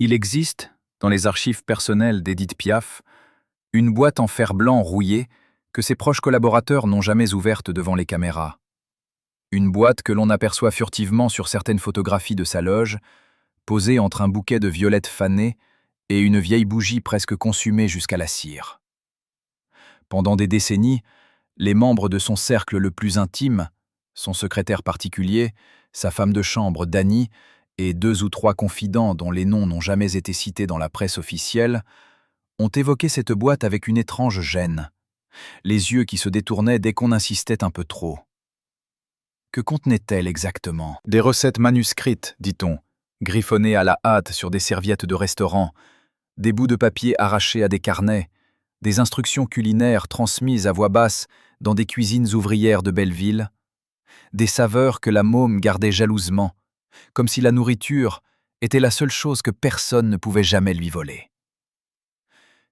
Il existe, dans les archives personnelles d'Édith Piaf, une boîte en fer blanc rouillé que ses proches collaborateurs n'ont jamais ouverte devant les caméras. Une boîte que l'on aperçoit furtivement sur certaines photographies de sa loge, posée entre un bouquet de violettes fanées et une vieille bougie presque consumée jusqu'à la cire. Pendant des décennies, les membres de son cercle le plus intime, son secrétaire particulier, sa femme de chambre Dany et 2 ou 3 confidents dont les noms n'ont jamais été cités dans la presse officielle, ont évoqué cette boîte avec une étrange gêne, les yeux qui se détournaient dès qu'on insistait un peu trop. Que contenait-elle exactement? Des recettes manuscrites, dit-on, griffonnées à la hâte sur des serviettes de restaurant, des bouts de papier arrachés à des carnets, des instructions culinaires transmises à voix basse dans des cuisines ouvrières de Belleville, des saveurs que la môme gardait jalousement, comme si la nourriture était la seule chose que personne ne pouvait jamais lui voler.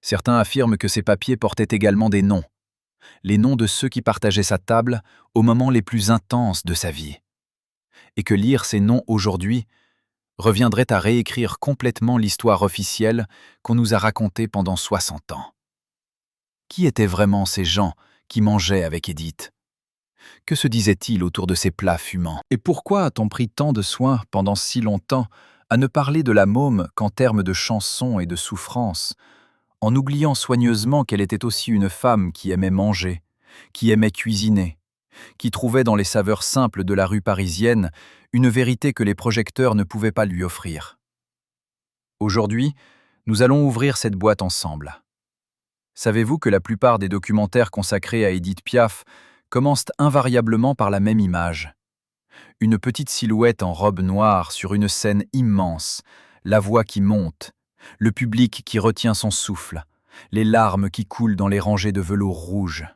Certains affirment que ces papiers portaient également des noms, les noms de ceux qui partageaient sa table aux moments les plus intenses de sa vie, et que lire ces noms aujourd'hui reviendrait à réécrire complètement l'histoire officielle qu'on nous a racontée pendant 60 ans. Qui étaient vraiment ces gens qui mangeaient avec Édith? Que se disait-il autour de ces plats fumants? Et pourquoi a-t-on pris tant de soin pendant si longtemps à ne parler de la môme qu'en termes de chansons et de souffrances, en oubliant soigneusement qu'elle était aussi une femme qui aimait manger, qui aimait cuisiner, qui trouvait dans les saveurs simples de la rue parisienne une vérité que les projecteurs ne pouvaient pas lui offrir? Aujourd'hui, nous allons ouvrir cette boîte ensemble. Savez-vous que la plupart des documentaires consacrés à Édith Piaf commencent invariablement par la même image? Une petite silhouette en robe noire sur une scène immense, la voix qui monte, le public qui retient son souffle, les larmes qui coulent dans les rangées de velours rouge.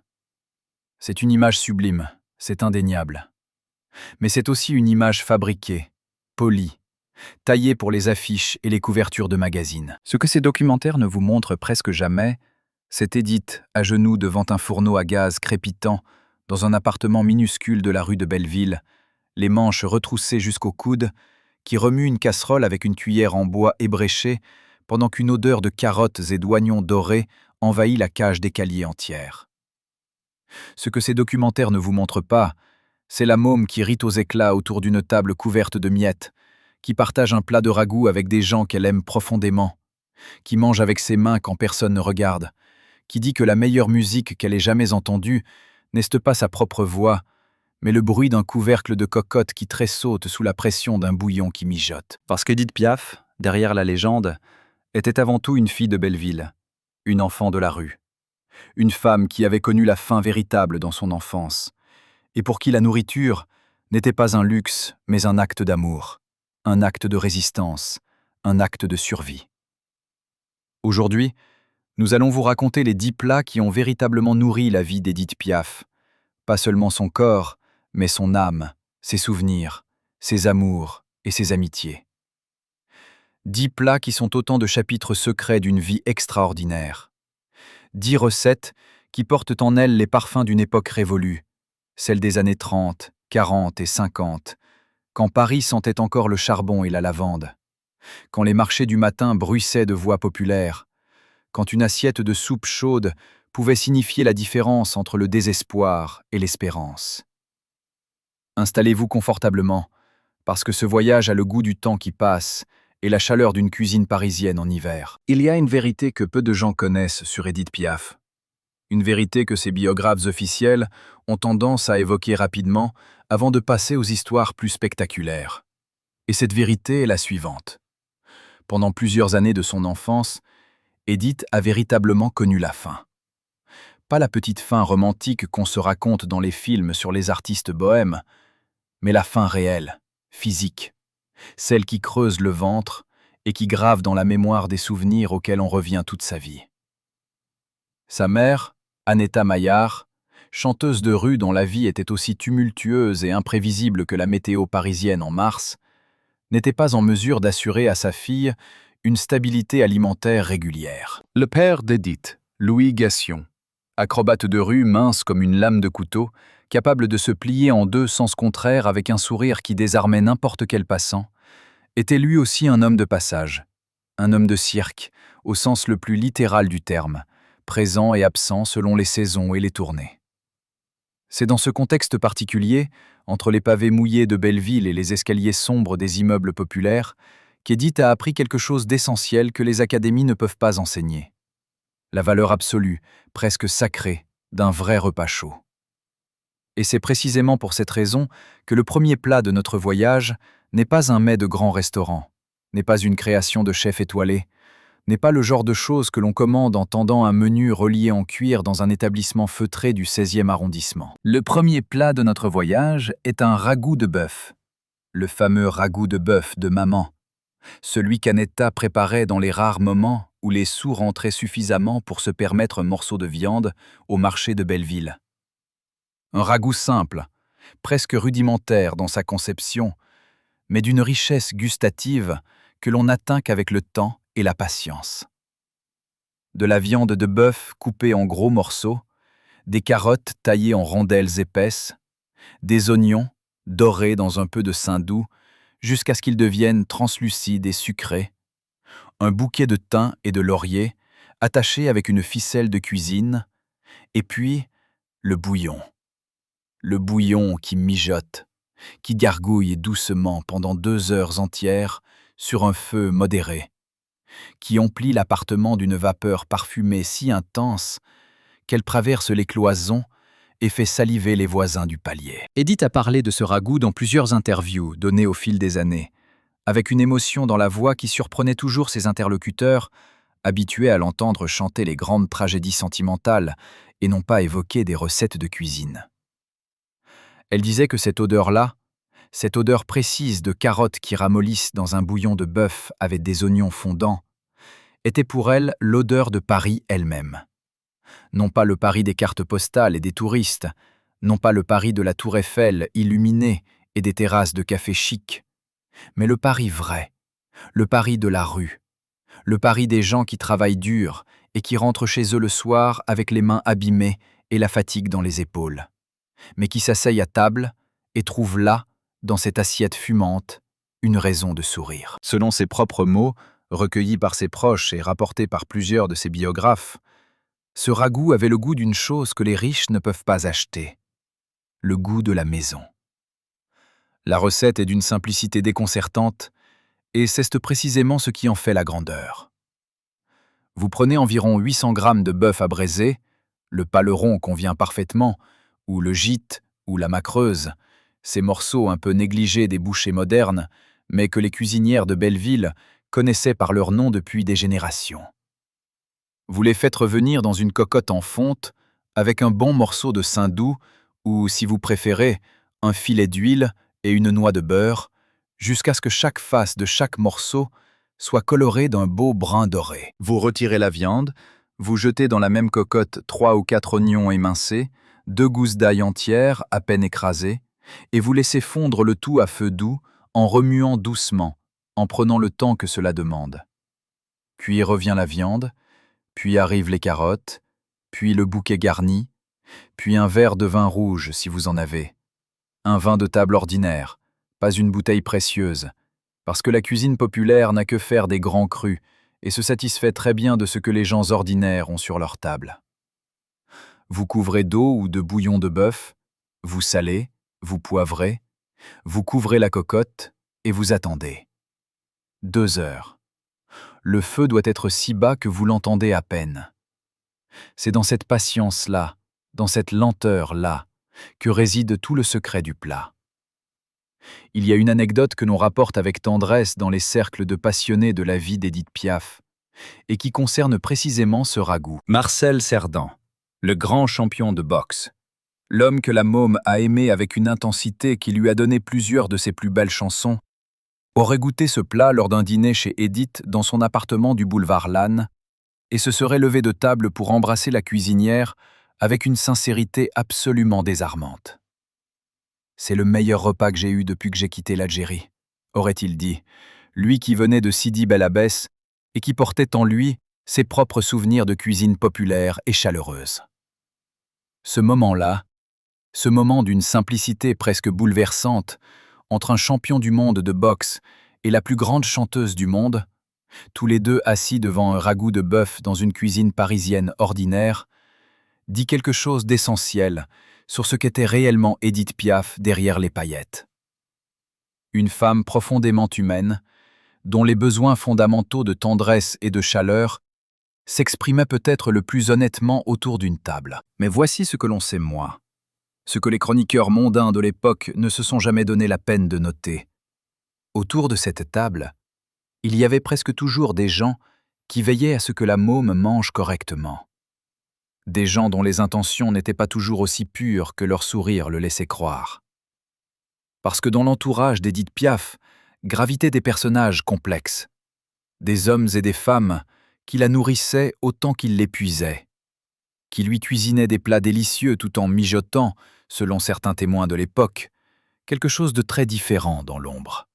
C'est une image sublime, c'est indéniable. Mais c'est aussi une image fabriquée, polie, taillée pour les affiches et les couvertures de magazines. Ce que ces documentaires ne vous montrent presque jamais, c'est Édith à genoux devant un fourneau à gaz crépitant dans un appartement minuscule de la rue de Belleville, les manches retroussées jusqu'au coude, qui remue une casserole avec une cuillère en bois ébréchée pendant qu'une odeur de carottes et d'oignons dorés envahit la cage d'écalier entière. Ce que ces documentaires ne vous montrent pas, c'est la môme qui rit aux éclats autour d'une table couverte de miettes, qui partage un plat de ragoût avec des gens qu'elle aime profondément, qui mange avec ses mains quand personne ne regarde, qui dit que la meilleure musique qu'elle ait jamais entendue n'est pas sa propre voix, mais le bruit d'un couvercle de cocotte qui tressaute sous la pression d'un bouillon qui mijote. Parce qu'Édith Piaf, derrière la légende, était avant tout une fille de Belleville, une enfant de la rue, une femme qui avait connu la faim véritable dans son enfance, et pour qui la nourriture n'était pas un luxe, mais un acte d'amour, un acte de résistance, un acte de survie. Aujourd'hui, nous allons vous raconter les 10 plats qui ont véritablement nourri la vie d'Édith Piaf, pas seulement son corps, mais son âme, ses souvenirs, ses amours et ses amitiés. 10 plats qui sont autant de chapitres secrets d'une vie extraordinaire. 10 recettes qui portent en elles les parfums d'une époque révolue, celle des années 30, 40 et 50, quand Paris sentait encore le charbon et la lavande, quand les marchés du matin bruissaient de voix populaires, quand une assiette de soupe chaude pouvait signifier la différence entre le désespoir et l'espérance. Installez-vous confortablement, parce que ce voyage a le goût du temps qui passe et la chaleur d'une cuisine parisienne en hiver. Il y a une vérité que peu de gens connaissent sur Édith Piaf. Une vérité que ses biographes officiels ont tendance à évoquer rapidement avant de passer aux histoires plus spectaculaires. Et cette vérité est la suivante. Pendant plusieurs années de son enfance, Édith a véritablement connu la faim. Pas la petite faim romantique qu'on se raconte dans les films sur les artistes bohèmes, mais la faim réelle, physique, celle qui creuse le ventre et qui grave dans la mémoire des souvenirs auxquels on revient toute sa vie. Sa mère, Annetta Maillard, chanteuse de rue dont la vie était aussi tumultueuse et imprévisible que la météo parisienne en mars, n'était pas en mesure d'assurer à sa fille une stabilité alimentaire régulière. Le père d'Édith, Louis Gassion, acrobate de rue mince comme une lame de couteau, capable de se plier en 2 sens contraires avec un sourire qui désarmait n'importe quel passant, était lui aussi un homme de passage. un homme de cirque, au sens le plus littéral du terme, présent et absent selon les saisons et les tournées. C'est dans ce contexte particulier, entre les pavés mouillés de Belleville et les escaliers sombres des immeubles populaires, qu'Edith a appris quelque chose d'essentiel que les académies ne peuvent pas enseigner. La valeur absolue, presque sacrée, d'un vrai repas chaud. Et c'est précisément pour cette raison que le premier plat de notre voyage n'est pas un mets de grand restaurant, n'est pas une création de chef étoilé, n'est pas le genre de choses que l'on commande en tendant un menu relié en cuir dans un établissement feutré du 16e arrondissement. Le premier plat de notre voyage est un ragoût de bœuf. Le fameux ragoût de bœuf de maman. Celui qu'Annetta préparait dans les rares moments où les sous rentraient suffisamment pour se permettre un morceau de viande au marché de Belleville. Un ragoût simple, presque rudimentaire dans sa conception, mais d'une richesse gustative que l'on n'atteint qu'avec le temps et la patience. De la viande de bœuf coupée en gros morceaux, des carottes taillées en rondelles épaisses, des oignons dorés dans un peu de saindoux jusqu'à ce qu'ils deviennent translucides et sucrés, un bouquet de thym et de laurier attaché avec une ficelle de cuisine, et puis le bouillon. Le bouillon qui mijote, qui gargouille doucement pendant 2 heures entières sur un feu modéré, qui emplit l'appartement d'une vapeur parfumée si intense qu'elle traverse les cloisons et fait saliver les voisins du palier. Edith a parlé de ce ragoût dans plusieurs interviews données au fil des années, avec une émotion dans la voix qui surprenait toujours ses interlocuteurs, habitués à l'entendre chanter les grandes tragédies sentimentales et non pas évoquer des recettes de cuisine. Elle disait que cette odeur-là, cette odeur précise de carottes qui ramollissent dans un bouillon de bœuf avec des oignons fondants, était pour elle l'odeur de Paris elle-même. Non pas le Paris des cartes postales et des touristes, non pas le Paris de la Tour Eiffel illuminée et des terrasses de café chic, mais le Paris vrai, le Paris de la rue, le Paris des gens qui travaillent dur et qui rentrent chez eux le soir avec les mains abîmées et la fatigue dans les épaules, mais qui s'asseyent à table et trouvent là, dans cette assiette fumante, une raison de sourire. Selon ses propres mots, recueillis par ses proches et rapportés par plusieurs de ses biographes, ce ragoût avait le goût d'une chose que les riches ne peuvent pas acheter, le goût de la maison. La recette est d'une simplicité déconcertante, et c'est précisément ce qui en fait la grandeur. Vous prenez environ 800 grammes de bœuf à braiser, le paleron convient parfaitement, ou le gîte, ou la macreuse, ces morceaux un peu négligés des bouchers modernes, mais que les cuisinières de Belleville connaissaient par leur nom depuis des générations. Vous les faites revenir dans une cocotte en fonte, avec un bon morceau de saindoux, ou, si vous préférez, un filet d'huile et une noix de beurre, jusqu'à ce que chaque face de chaque morceau soit colorée d'un beau brun doré. Vous retirez la viande, vous jetez dans la même cocotte 3 ou 4 oignons émincés, 2 gousses d'ail entières à peine écrasées, et vous laissez fondre le tout à feu doux en remuant doucement, en prenant le temps que cela demande. Puis revient la viande, puis arrivent les carottes, puis le bouquet garni, puis un verre de vin rouge si vous en avez. Un vin de table ordinaire, pas une bouteille précieuse, parce que la cuisine populaire n'a que faire des grands crus et se satisfait très bien de ce que les gens ordinaires ont sur leur table. Vous couvrez d'eau ou de bouillon de bœuf, vous salez, vous poivrez, vous couvrez la cocotte et vous attendez. 2 heures. Le feu doit être si bas que vous l'entendez à peine. C'est dans cette patience-là, dans cette lenteur-là, que réside tout le secret du plat. Il y a une anecdote que l'on rapporte avec tendresse dans les cercles de passionnés de la vie d'Édith Piaf, et qui concerne précisément ce ragoût. Marcel Cerdan, le grand champion de boxe, l'homme que la môme a aimé avec une intensité qui lui a donné plusieurs de ses plus belles chansons, aurait goûté ce plat lors d'un dîner chez Édith dans son appartement du boulevard Lannes, et se serait levé de table pour embrasser la cuisinière avec une sincérité absolument désarmante. « C'est le meilleur repas que j'ai eu depuis que j'ai quitté l'Algérie », aurait-il dit, lui qui venait de Sidi Bel Abbès et qui portait en lui ses propres souvenirs de cuisine populaire et chaleureuse. Ce moment-là, ce moment d'une simplicité presque bouleversante, entre un champion du monde de boxe et la plus grande chanteuse du monde, tous les deux assis devant un ragoût de bœuf dans une cuisine parisienne ordinaire, dit quelque chose d'essentiel sur ce qu'était réellement Édith Piaf derrière les paillettes. Une femme profondément humaine, dont les besoins fondamentaux de tendresse et de chaleur s'exprimaient peut-être le plus honnêtement autour d'une table. Mais voici ce que l'on sait moins, ce que les chroniqueurs mondains de l'époque ne se sont jamais donné la peine de noter. Autour de cette table, il y avait presque toujours des gens qui veillaient à ce que la môme mange correctement. Des gens dont les intentions n'étaient pas toujours aussi pures que leur sourire le laissait croire. Parce que dans l'entourage d'Édith Piaf gravitaient des personnages complexes, des hommes et des femmes qui la nourrissaient autant qu'ils l'épuisaient, qui lui cuisinaient des plats délicieux tout en mijotant, selon certains témoins de l'époque, quelque chose de très différent dans l'ombre.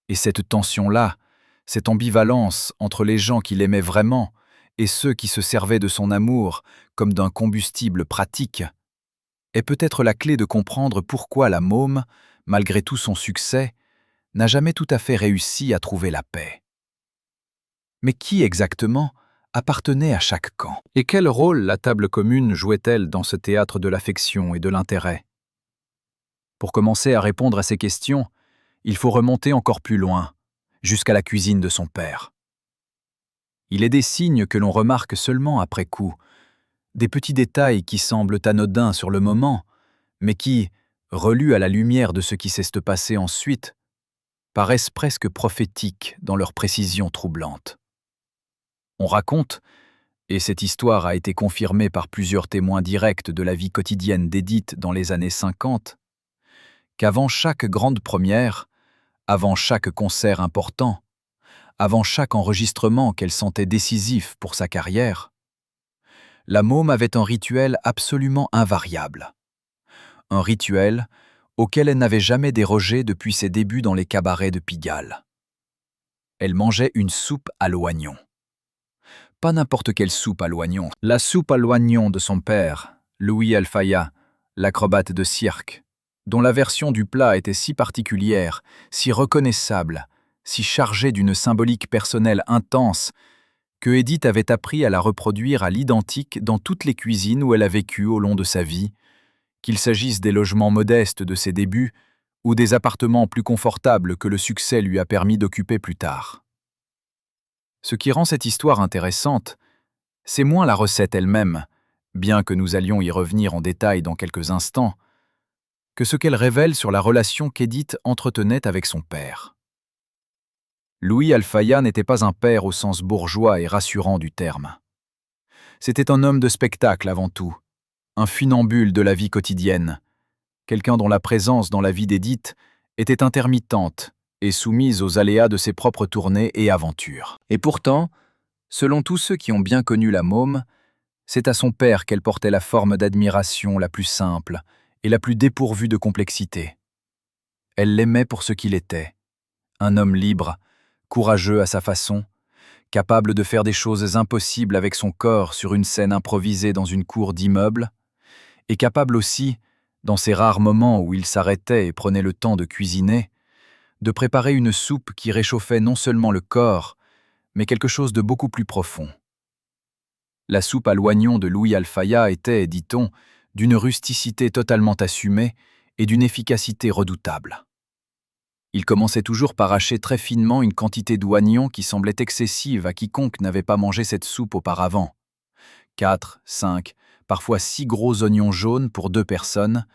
Et cette tension-là, cette ambivalence entre les gens qui l'aimaient vraiment et ceux qui se servaient de son amour comme d'un combustible pratique, est peut-être la clé de comprendre pourquoi la môme, malgré tout son succès, n'a jamais tout à fait réussi à trouver la paix. Mais qui exactement appartenait à chaque camp? Et quel rôle la table commune jouait-elle dans ce théâtre de l'affection et de l'intérêt? Pour commencer à répondre à ces questions, il faut remonter encore plus loin, jusqu'à la cuisine de son père. Il est des signes que l'on remarque seulement après coup, des petits détails qui semblent anodins sur le moment, mais qui, relus à la lumière de ce qui s'est passé ensuite, paraissent presque prophétiques dans leur précision troublante. On raconte, et cette histoire a été confirmée par plusieurs témoins directs de la vie quotidienne d'Édith dans les années 50, qu'avant chaque grande première, avant chaque concert important, avant chaque enregistrement qu'elle sentait décisif pour sa carrière, la môme avait un rituel absolument invariable. Un rituel auquel elle n'avait jamais dérogé depuis ses débuts dans les cabarets de Pigalle. Elle mangeait une soupe à l'oignon. Pas n'importe quelle soupe à l'oignon. La soupe à l'oignon de son père, Louis Alfaya, l'acrobate de cirque, dont la version du plat était si particulière, si reconnaissable, si chargée d'une symbolique personnelle intense, que Édith avait appris à la reproduire à l'identique dans toutes les cuisines où elle a vécu au long de sa vie, qu'il s'agisse des logements modestes de ses débuts ou des appartements plus confortables que le succès lui a permis d'occuper plus tard. Ce qui rend cette histoire intéressante, c'est moins la recette elle-même, bien que nous allions y revenir en détail dans quelques instants, que ce qu'elle révèle sur la relation qu'Édith entretenait avec son père. Louis Alfaya n'était pas un père au sens bourgeois et rassurant du terme. C'était un homme de spectacle avant tout, un funambule de la vie quotidienne, quelqu'un dont la présence dans la vie d'Édith était intermittente et soumise aux aléas de ses propres tournées et aventures. Et pourtant, selon tous ceux qui ont bien connu la môme, c'est à son père qu'elle portait la forme d'admiration la plus simple et la plus dépourvue de complexité. Elle l'aimait pour ce qu'il était, un homme libre, courageux à sa façon, capable de faire des choses impossibles avec son corps sur une scène improvisée dans une cour d'immeuble, et capable aussi, dans ces rares moments où il s'arrêtait et prenait le temps de cuisiner, de préparer une soupe qui réchauffait non seulement le corps, mais quelque chose de beaucoup plus profond. La soupe à l'oignon de Louis Alfaya était, dit-on, d'une rusticité totalement assumée et d'une efficacité redoutable. Il commençait toujours par hacher très finement une quantité d'oignons qui semblait excessive à quiconque n'avait pas mangé cette soupe auparavant. 4, 5, parfois 6 gros oignons jaunes pour 2 personnes,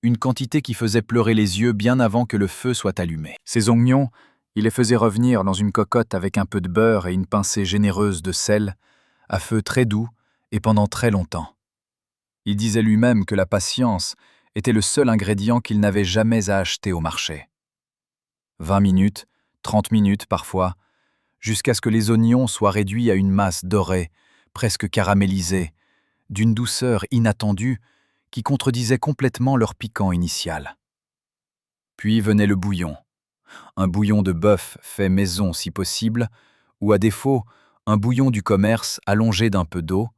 une quantité qui faisait pleurer les yeux bien avant que le feu soit allumé. Ces oignons, il les faisait revenir dans une cocotte avec un peu de beurre et une pincée généreuse de sel, à feu très doux et pendant très longtemps. Il disait lui-même que la patience était le seul ingrédient qu'il n'avait jamais à acheter au marché. 20 minutes, 30 minutes parfois, jusqu'à ce que les oignons soient réduits à une masse dorée, presque caramélisée, d'une douceur inattendue qui contredisait complètement leur piquant initial. Puis venait le bouillon, un bouillon de bœuf fait maison si possible, ou à défaut, un bouillon du commerce allongé d'un peu d'eau,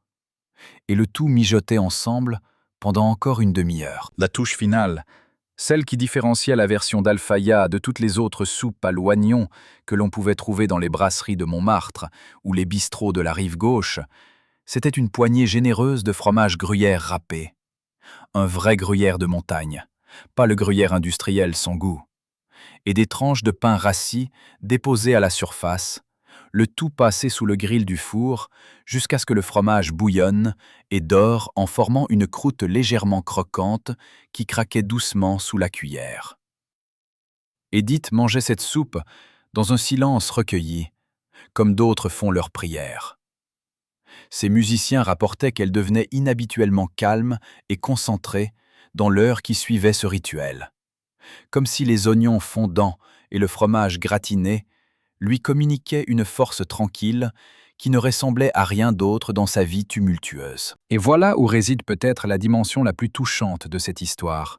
et le tout mijotait ensemble pendant encore une demi-heure. La touche finale, celle qui différenciait la version d'Alfaya de toutes les autres soupes à l'oignon que l'on pouvait trouver dans les brasseries de Montmartre ou les bistrots de la rive gauche, c'était une poignée généreuse de fromage gruyère râpé. Un vrai gruyère de montagne, pas le gruyère industriel sans goût. Et des tranches de pain rassis déposées à la surface, le tout passé sous le grill du four jusqu'à ce que le fromage bouillonne et dore en formant une croûte légèrement croquante qui craquait doucement sous la cuillère. Édith mangeait cette soupe dans un silence recueilli, comme d'autres font leurs prières. Ses musiciens rapportaient qu'elle devenait inhabituellement calme et concentrée dans l'heure qui suivait ce rituel, comme si les oignons fondants et le fromage gratiné lui communiquaient une force tranquille qui ne ressemblait à rien d'autre dans sa vie tumultueuse. Et voilà où réside peut-être la dimension la plus touchante de cette histoire.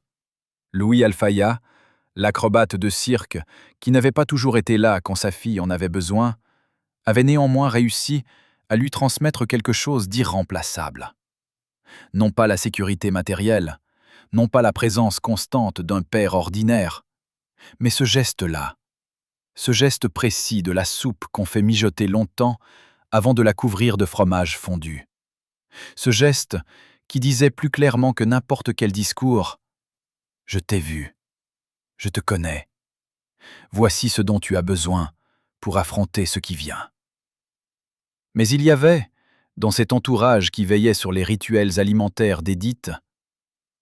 Louis Alfaya, l'acrobate de cirque, qui n'avait pas toujours été là quand sa fille en avait besoin, avait néanmoins réussi à lui transmettre quelque chose d'irremplaçable. Non pas la sécurité matérielle, non pas la présence constante d'un père ordinaire, mais ce geste-là, ce geste précis de la soupe qu'on fait mijoter longtemps avant de la couvrir de fromage fondu. Ce geste qui disait plus clairement que n'importe quel discours « Je t'ai vu, je te connais, voici ce dont tu as besoin pour affronter ce qui vient. » Mais il y avait, dans cet entourage qui veillait sur les rituels alimentaires d'Édith,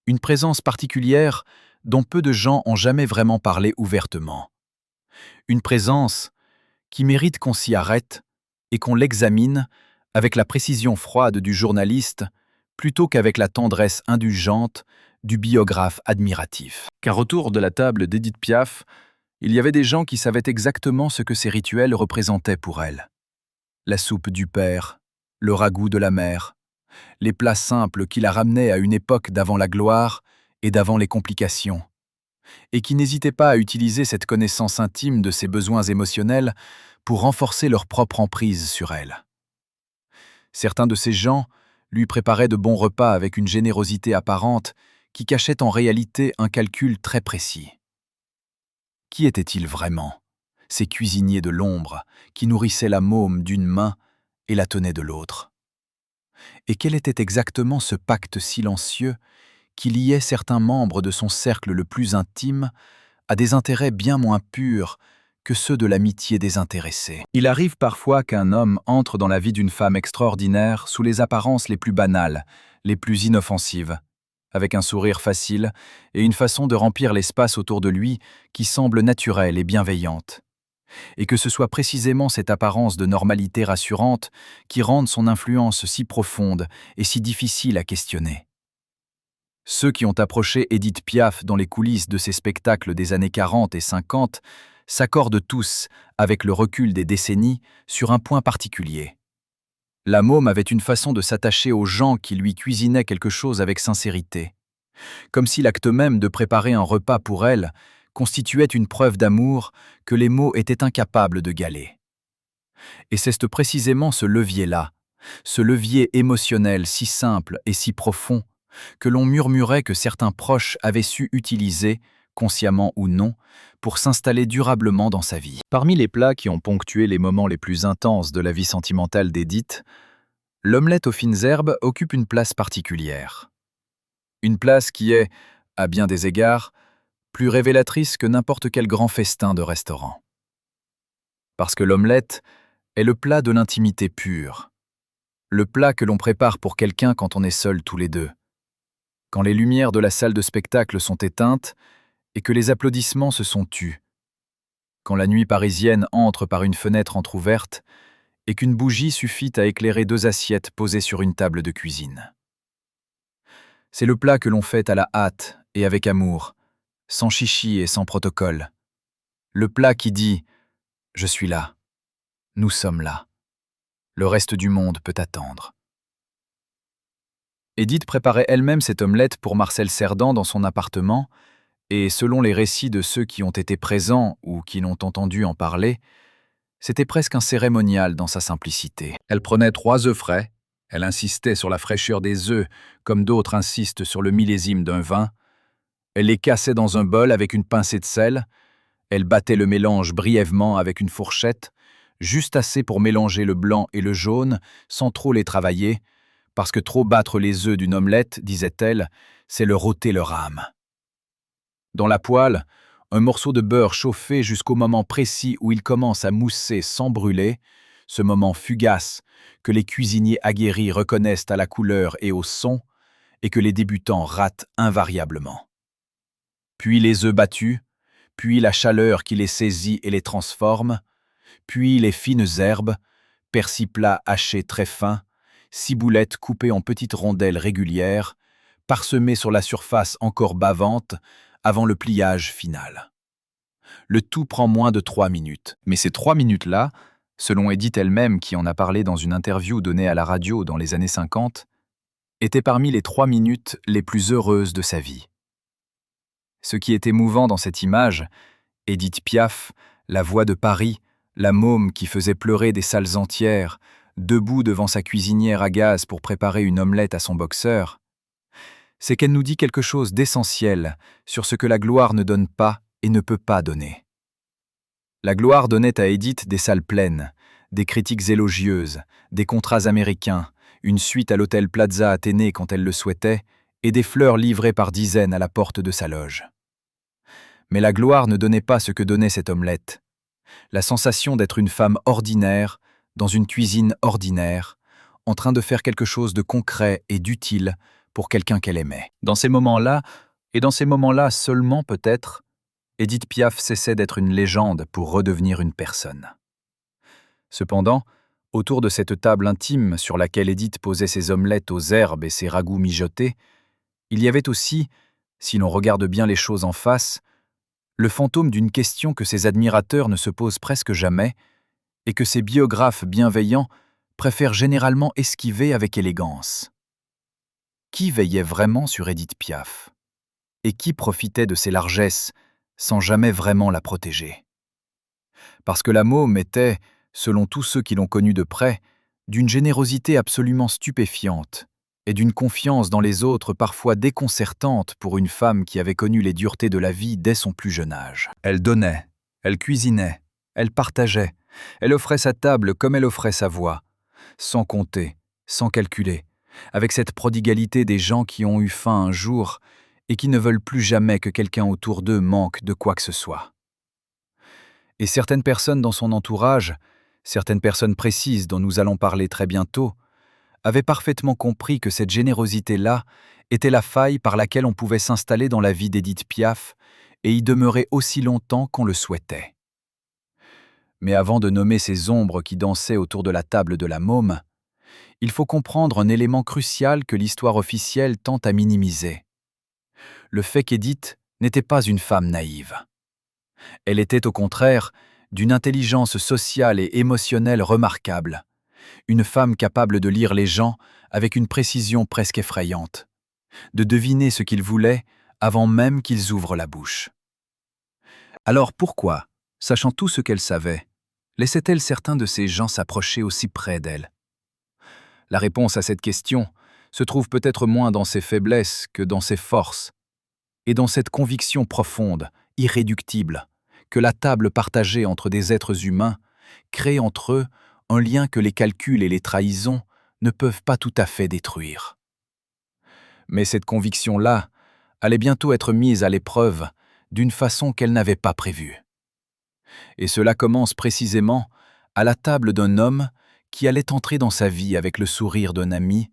une présence particulière dont peu de gens ont jamais vraiment parlé ouvertement. Une présence qui mérite qu'on s'y arrête et qu'on l'examine avec la précision froide du journaliste plutôt qu'avec la tendresse indulgente du biographe admiratif. Car autour de la table d'Édith Piaf, il y avait des gens qui savaient exactement ce que ces rituels représentaient pour elle. La soupe du père, le ragoût de la mère, les plats simples qui la ramenaient à une époque d'avant la gloire et d'avant les complications, et qui n'hésitaient pas à utiliser cette connaissance intime de ses besoins émotionnels pour renforcer leur propre emprise sur elle. Certains de ces gens lui préparaient de bons repas avec une générosité apparente qui cachait en réalité un calcul très précis. Qui étaient-ils vraiment, ces cuisiniers de l'ombre qui nourrissaient la môme d'une main et la tenaient de l'autre? Et quel était exactement ce pacte silencieux qui liait certains membres de son cercle le plus intime à des intérêts bien moins purs que ceux de l'amitié désintéressée? Il arrive parfois qu'un homme entre dans la vie d'une femme extraordinaire sous les apparences les plus banales, les plus inoffensives, avec un sourire facile et une façon de remplir l'espace autour de lui qui semble naturelle et bienveillante. Et que ce soit précisément cette apparence de normalité rassurante qui rende son influence si profonde et si difficile à questionner. Ceux qui ont approché Édith Piaf dans les coulisses de ces spectacles des années 40 et 50 s'accordent tous, avec le recul des décennies, sur un point particulier. La môme avait une façon de s'attacher aux gens qui lui cuisinaient quelque chose avec sincérité, comme si l'acte même de préparer un repas pour elle constituait une preuve d'amour que les mots étaient incapables de galer. Et c'est précisément ce levier-là, ce levier émotionnel si simple et si profond, que l'on murmurait que certains proches avaient su utiliser, consciemment ou non, pour s'installer durablement dans sa vie. Parmi les plats qui ont ponctué les moments les plus intenses de la vie sentimentale d'Édith, l'omelette aux fines herbes occupe une place particulière. Une place qui est, à bien des égards, plus révélatrice que n'importe quel grand festin de restaurant. Parce que l'omelette est le plat de l'intimité pure, le plat que l'on prépare pour quelqu'un quand on est seul tous les deux, quand les lumières de la salle de spectacle sont éteintes et que les applaudissements se sont tus, quand la nuit parisienne entre par une fenêtre entr'ouverte et qu'une bougie suffit à éclairer 2 assiettes posées sur une table de cuisine. C'est le plat que l'on fait à la hâte et avec amour, sans chichi et sans protocole. Le plat qui dit « Je suis là, nous sommes là, le reste du monde peut attendre ». Édith préparait elle-même cette omelette pour Marcel Cerdan dans son appartement, et selon les récits de ceux qui ont été présents ou qui l'ont entendu en parler, c'était presque un cérémonial dans sa simplicité. Elle prenait 3 œufs frais, elle insistait sur la fraîcheur des œufs comme d'autres insistent sur le millésime d'un vin, Elle les cassait dans un bol avec une pincée de sel, elle battait le mélange brièvement avec une fourchette, juste assez pour mélanger le blanc et le jaune, sans trop les travailler, parce que trop battre les œufs d'une omelette, disait-elle, c'est leur ôter leur âme. Dans la poêle, un morceau de beurre chauffé jusqu'au moment précis où il commence à mousser sans brûler, ce moment fugace que les cuisiniers aguerris reconnaissent à la couleur et au son, et que les débutants ratent invariablement. Puis les œufs battus, puis la chaleur qui les saisit et les transforme, puis les fines herbes, persil plat haché très fin, ciboulettes coupées en petites rondelles régulières, parsemées sur la surface encore bavante, avant le pliage final. Le tout prend moins de 3 minutes. Mais ces 3 minutes-là, selon Edith elle-même qui en a parlé dans une interview donnée à la radio dans les années 50, étaient parmi les 3 minutes les plus heureuses de sa vie. Ce qui est émouvant dans cette image, Edith Piaf, la voix de Paris, la môme qui faisait pleurer des salles entières, debout devant sa cuisinière à gaz pour préparer une omelette à son boxeur, c'est qu'elle nous dit quelque chose d'essentiel sur ce que la gloire ne donne pas et ne peut pas donner. La gloire donnait à Edith des salles pleines, des critiques élogieuses, des contrats américains, une suite à l'hôtel Plaza Athénée quand elle le souhaitait, et des fleurs livrées par dizaines à la porte de sa loge. Mais la gloire ne donnait pas ce que donnait cette omelette. La sensation d'être une femme ordinaire, dans une cuisine ordinaire, en train de faire quelque chose de concret et d'utile pour quelqu'un qu'elle aimait. Dans ces moments-là, et dans ces moments-là seulement peut-être, Edith Piaf cessait d'être une légende pour redevenir une personne. Cependant, autour de cette table intime sur laquelle Edith posait ses omelettes aux herbes et ses ragoûts mijotés, il y avait aussi, si l'on regarde bien les choses en face, le fantôme d'une question que ses admirateurs ne se posent presque jamais et que ses biographes bienveillants préfèrent généralement esquiver avec élégance. Qui veillait vraiment sur Edith Piaf? Et qui profitait de ses largesses sans jamais vraiment la protéger? Parce que la môme était, selon tous ceux qui l'ont connue de près, d'une générosité absolument stupéfiante et d'une confiance dans les autres parfois déconcertante pour une femme qui avait connu les duretés de la vie dès son plus jeune âge. Elle donnait, elle cuisinait, elle partageait, elle offrait sa table comme elle offrait sa voix, sans compter, sans calculer, avec cette prodigalité des gens qui ont eu faim un jour et qui ne veulent plus jamais que quelqu'un autour d'eux manque de quoi que ce soit. Et certaines personnes dans son entourage, certaines personnes précises dont nous allons parler très bientôt, avaient parfaitement compris que cette générosité-là était la faille par laquelle on pouvait s'installer dans la vie d'Edith Piaf et y demeurer aussi longtemps qu'on le souhaitait. Mais avant de nommer ces ombres qui dansaient autour de la table de la môme, il faut comprendre un élément crucial que l'histoire officielle tente à minimiser. Le fait qu'Edith n'était pas une femme naïve. Elle était au contraire d'une intelligence sociale et émotionnelle remarquable, une femme capable de lire les gens avec une précision presque effrayante, de deviner ce qu'ils voulaient avant même qu'ils ouvrent la bouche. Alors pourquoi, sachant tout ce qu'elle savait, laissait-elle certains de ces gens s'approcher aussi près d'elle? La réponse à cette question se trouve peut-être moins dans ses faiblesses que dans ses forces, et dans cette conviction profonde, irréductible, que la table partagée entre des êtres humains crée entre eux un lien que les calculs et les trahisons ne peuvent pas tout à fait détruire. Mais cette conviction-là allait bientôt être mise à l'épreuve d'une façon qu'elle n'avait pas prévue. Et cela commence précisément à la table d'un homme qui allait entrer dans sa vie avec le sourire d'un ami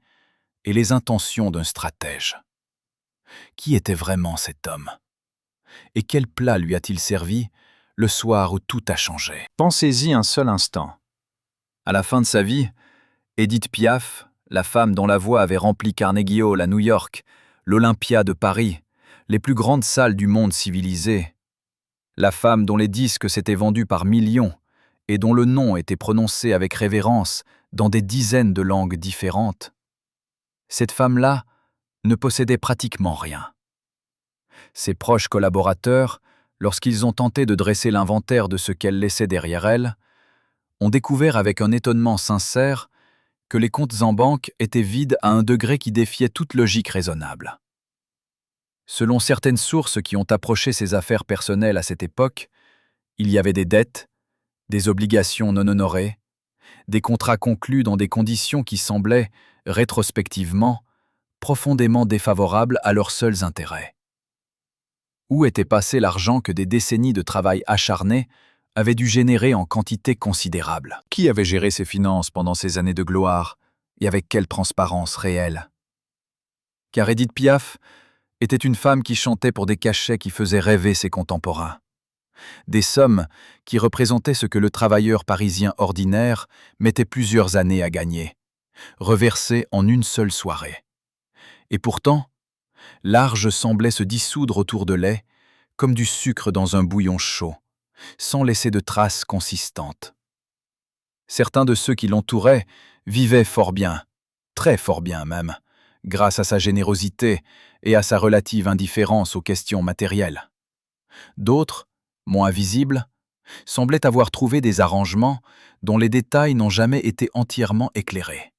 et les intentions d'un stratège. Qui était vraiment cet homme? Et quel plat lui a-t-il servi le soir où tout a changé? Pensez-y un seul instant. À la fin de sa vie, Edith Piaf, la femme dont la voix avait rempli Carnegie Hall à New York, l'Olympia de Paris, les plus grandes salles du monde civilisé, la femme dont les disques s'étaient vendus par millions et dont le nom était prononcé avec révérence dans des dizaines de langues différentes, cette femme-là ne possédait pratiquement rien. Ses proches collaborateurs, lorsqu'ils ont tenté de dresser l'inventaire de ce qu'elle laissait derrière elle, ont découvert avec un étonnement sincère que les comptes en banque étaient vides à un degré qui défiait toute logique raisonnable. Selon certaines sources qui ont approché ses affaires personnelles à cette époque, il y avait des dettes, des obligations non honorées, des contrats conclus dans des conditions qui semblaient, rétrospectivement, profondément défavorables à leurs seuls intérêts. Où était passé l'argent que des décennies de travail acharné avaient dû générer en quantité considérable? Qui avait géré ses finances pendant ces années de gloire, et avec quelle transparence réelle? Car Édith Piaf était une femme qui chantait pour des cachets qui faisaient rêver ses contemporains. Des sommes qui représentaient ce que le travailleur parisien ordinaire mettait plusieurs années à gagner, reversées en une seule soirée. Et pourtant, l'argent semblait se dissoudre autour de lait, comme du sucre dans un bouillon chaud, sans laisser de traces consistantes. Certains de ceux qui l'entouraient vivaient fort bien, très fort bien même, grâce à sa générosité et à sa relative indifférence aux questions matérielles. D'autres, moins visibles, semblaient avoir trouvé des arrangements dont les détails n'ont jamais été entièrement éclairés.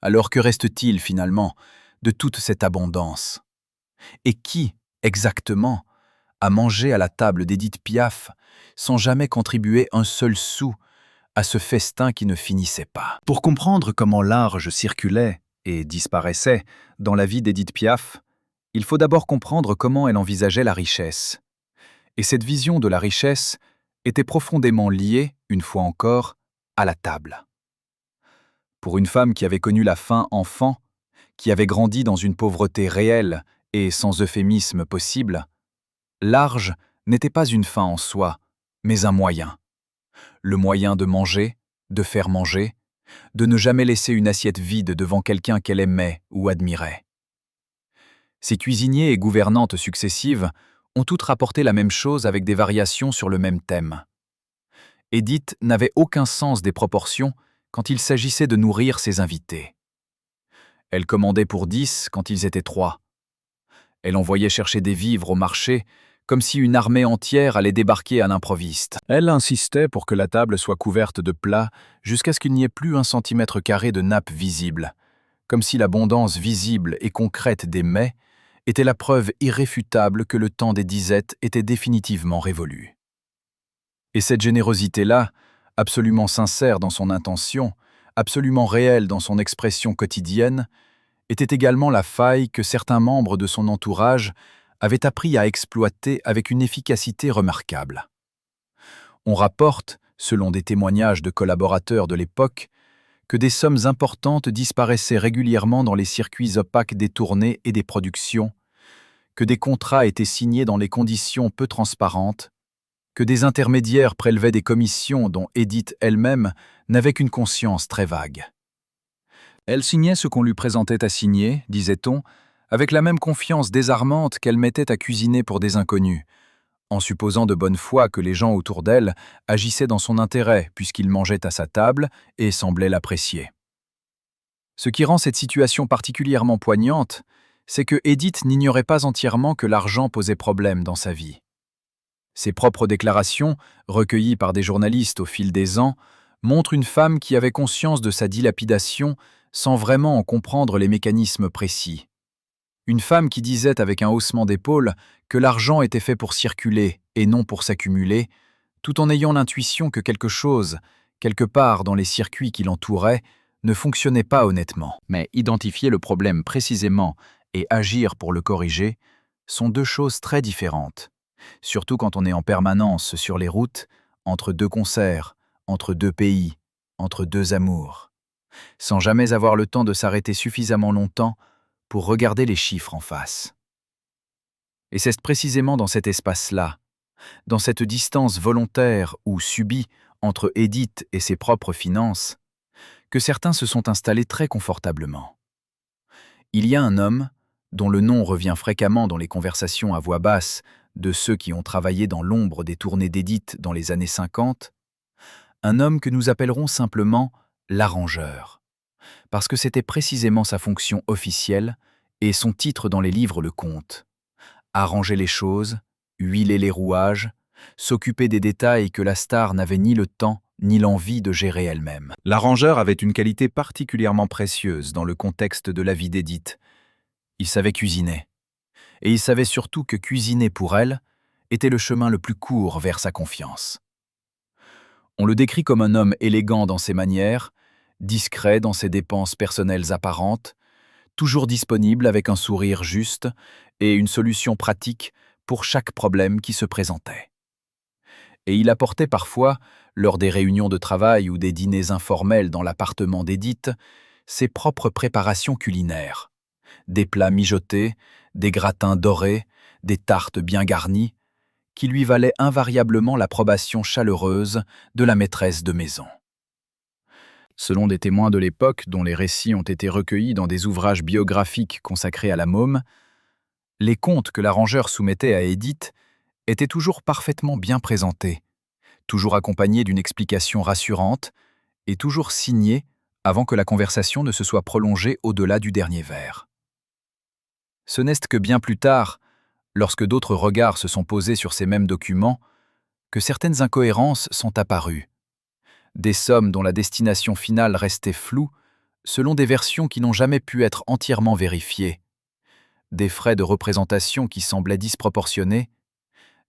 Alors que reste-t-il finalement de toute cette abondance? Et qui, exactement, a mangé à la table d'Édith Piaf sans jamais contribuer un seul sou à ce festin qui ne finissait pas? Pour comprendre comment l'argent circulait et disparaissait dans la vie d'Édith Piaf, il faut d'abord comprendre comment elle envisageait la richesse. Et cette vision de la richesse était profondément liée, une fois encore, à la table. Pour une femme qui avait connu la faim enfant, qui avait grandi dans une pauvreté réelle et sans euphémisme possible, l'argent n'était pas une fin en soi, mais un moyen. Le moyen de manger, de faire manger, de ne jamais laisser une assiette vide devant quelqu'un qu'elle aimait ou admirait. Ces cuisiniers et gouvernantes successives ont toutes rapporté la même chose avec des variations sur le même thème. Édith n'avait aucun sens des proportions quand il s'agissait de nourrir ses invités. Elle commandait pour 10 quand ils étaient 3. Elle envoyait chercher des vivres au marché comme si une armée entière allait débarquer à l'improviste. Elle insistait pour que la table soit couverte de plats jusqu'à ce qu'il n'y ait plus 1 cm² de nappe visible, comme si l'abondance visible et concrète des mets était la preuve irréfutable que le temps des disettes était définitivement révolu. Et cette générosité-là, absolument sincère dans son intention, absolument réelle dans son expression quotidienne, était également la faille que certains membres de son entourage avaient appris à exploiter avec une efficacité remarquable. On rapporte, selon des témoignages de collaborateurs de l'époque, que des sommes importantes disparaissaient régulièrement dans les circuits opaques des tournées et des productions, que des contrats étaient signés dans les conditions peu transparentes, que des intermédiaires prélevaient des commissions dont Édith elle-même n'avait qu'une conscience très vague. Elle signait ce qu'on lui présentait à signer, disait-on, avec la même confiance désarmante qu'elle mettait à cuisiner pour des inconnus, en supposant de bonne foi que les gens autour d'elle agissaient dans son intérêt puisqu'ils mangeaient à sa table et semblaient l'apprécier. Ce qui rend cette situation particulièrement poignante, c'est que Édith n'ignorait pas entièrement que l'argent posait problème dans sa vie. Ses propres déclarations, recueillies par des journalistes au fil des ans, montrent une femme qui avait conscience de sa dilapidation sans vraiment en comprendre les mécanismes précis. Une femme qui disait avec un haussement d'épaule que l'argent était fait pour circuler et non pour s'accumuler, tout en ayant l'intuition que quelque chose, quelque part dans les circuits qui l'entouraient, ne fonctionnait pas honnêtement. Mais identifier le problème précisément et agir pour le corriger sont deux choses très différentes, surtout quand on est en permanence sur les routes, entre deux concerts, entre deux pays, entre deux amours, sans jamais avoir le temps de s'arrêter suffisamment longtemps pour regarder les chiffres en face. Et c'est précisément dans cet espace-là, dans cette distance volontaire ou subie entre Édith et ses propres finances, que certains se sont installés très confortablement. Il y a un homme, dont le nom revient fréquemment dans les conversations à voix basse de ceux qui ont travaillé dans l'ombre des tournées d'Édith dans les années 50, un homme que nous appellerons simplement l'arrangeur, parce que c'était précisément sa fonction officielle et son titre dans les livres le compte. Arranger les choses, huiler les rouages, s'occuper des détails que la star n'avait ni le temps ni l'envie de gérer elle-même. L'arrangeur avait une qualité particulièrement précieuse dans le contexte de la vie d'Édith. Il savait cuisiner. Et il savait surtout que cuisiner pour elle était le chemin le plus court vers sa confiance. On le décrit comme un homme élégant dans ses manières, discret dans ses dépenses personnelles apparentes, toujours disponible avec un sourire juste et une solution pratique pour chaque problème qui se présentait. Et il apportait parfois, lors des réunions de travail ou des dîners informels dans l'appartement d'Édith, ses propres préparations culinaires. Des plats mijotés, des gratins dorés, des tartes bien garnies, qui lui valaient invariablement l'approbation chaleureuse de la maîtresse de maison. Selon des témoins de l'époque dont les récits ont été recueillis dans des ouvrages biographiques consacrés à la môme, les contes que l'arrangeur soumettait à Édith étaient toujours parfaitement bien présentés, toujours accompagnés d'une explication rassurante et toujours signés avant que la conversation ne se soit prolongée au-delà du dernier vers. Ce n'est que bien plus tard, lorsque d'autres regards se sont posés sur ces mêmes documents, que certaines incohérences sont apparues. Des sommes dont la destination finale restait floue, selon des versions qui n'ont jamais pu être entièrement vérifiées, des frais de représentation qui semblaient disproportionnés,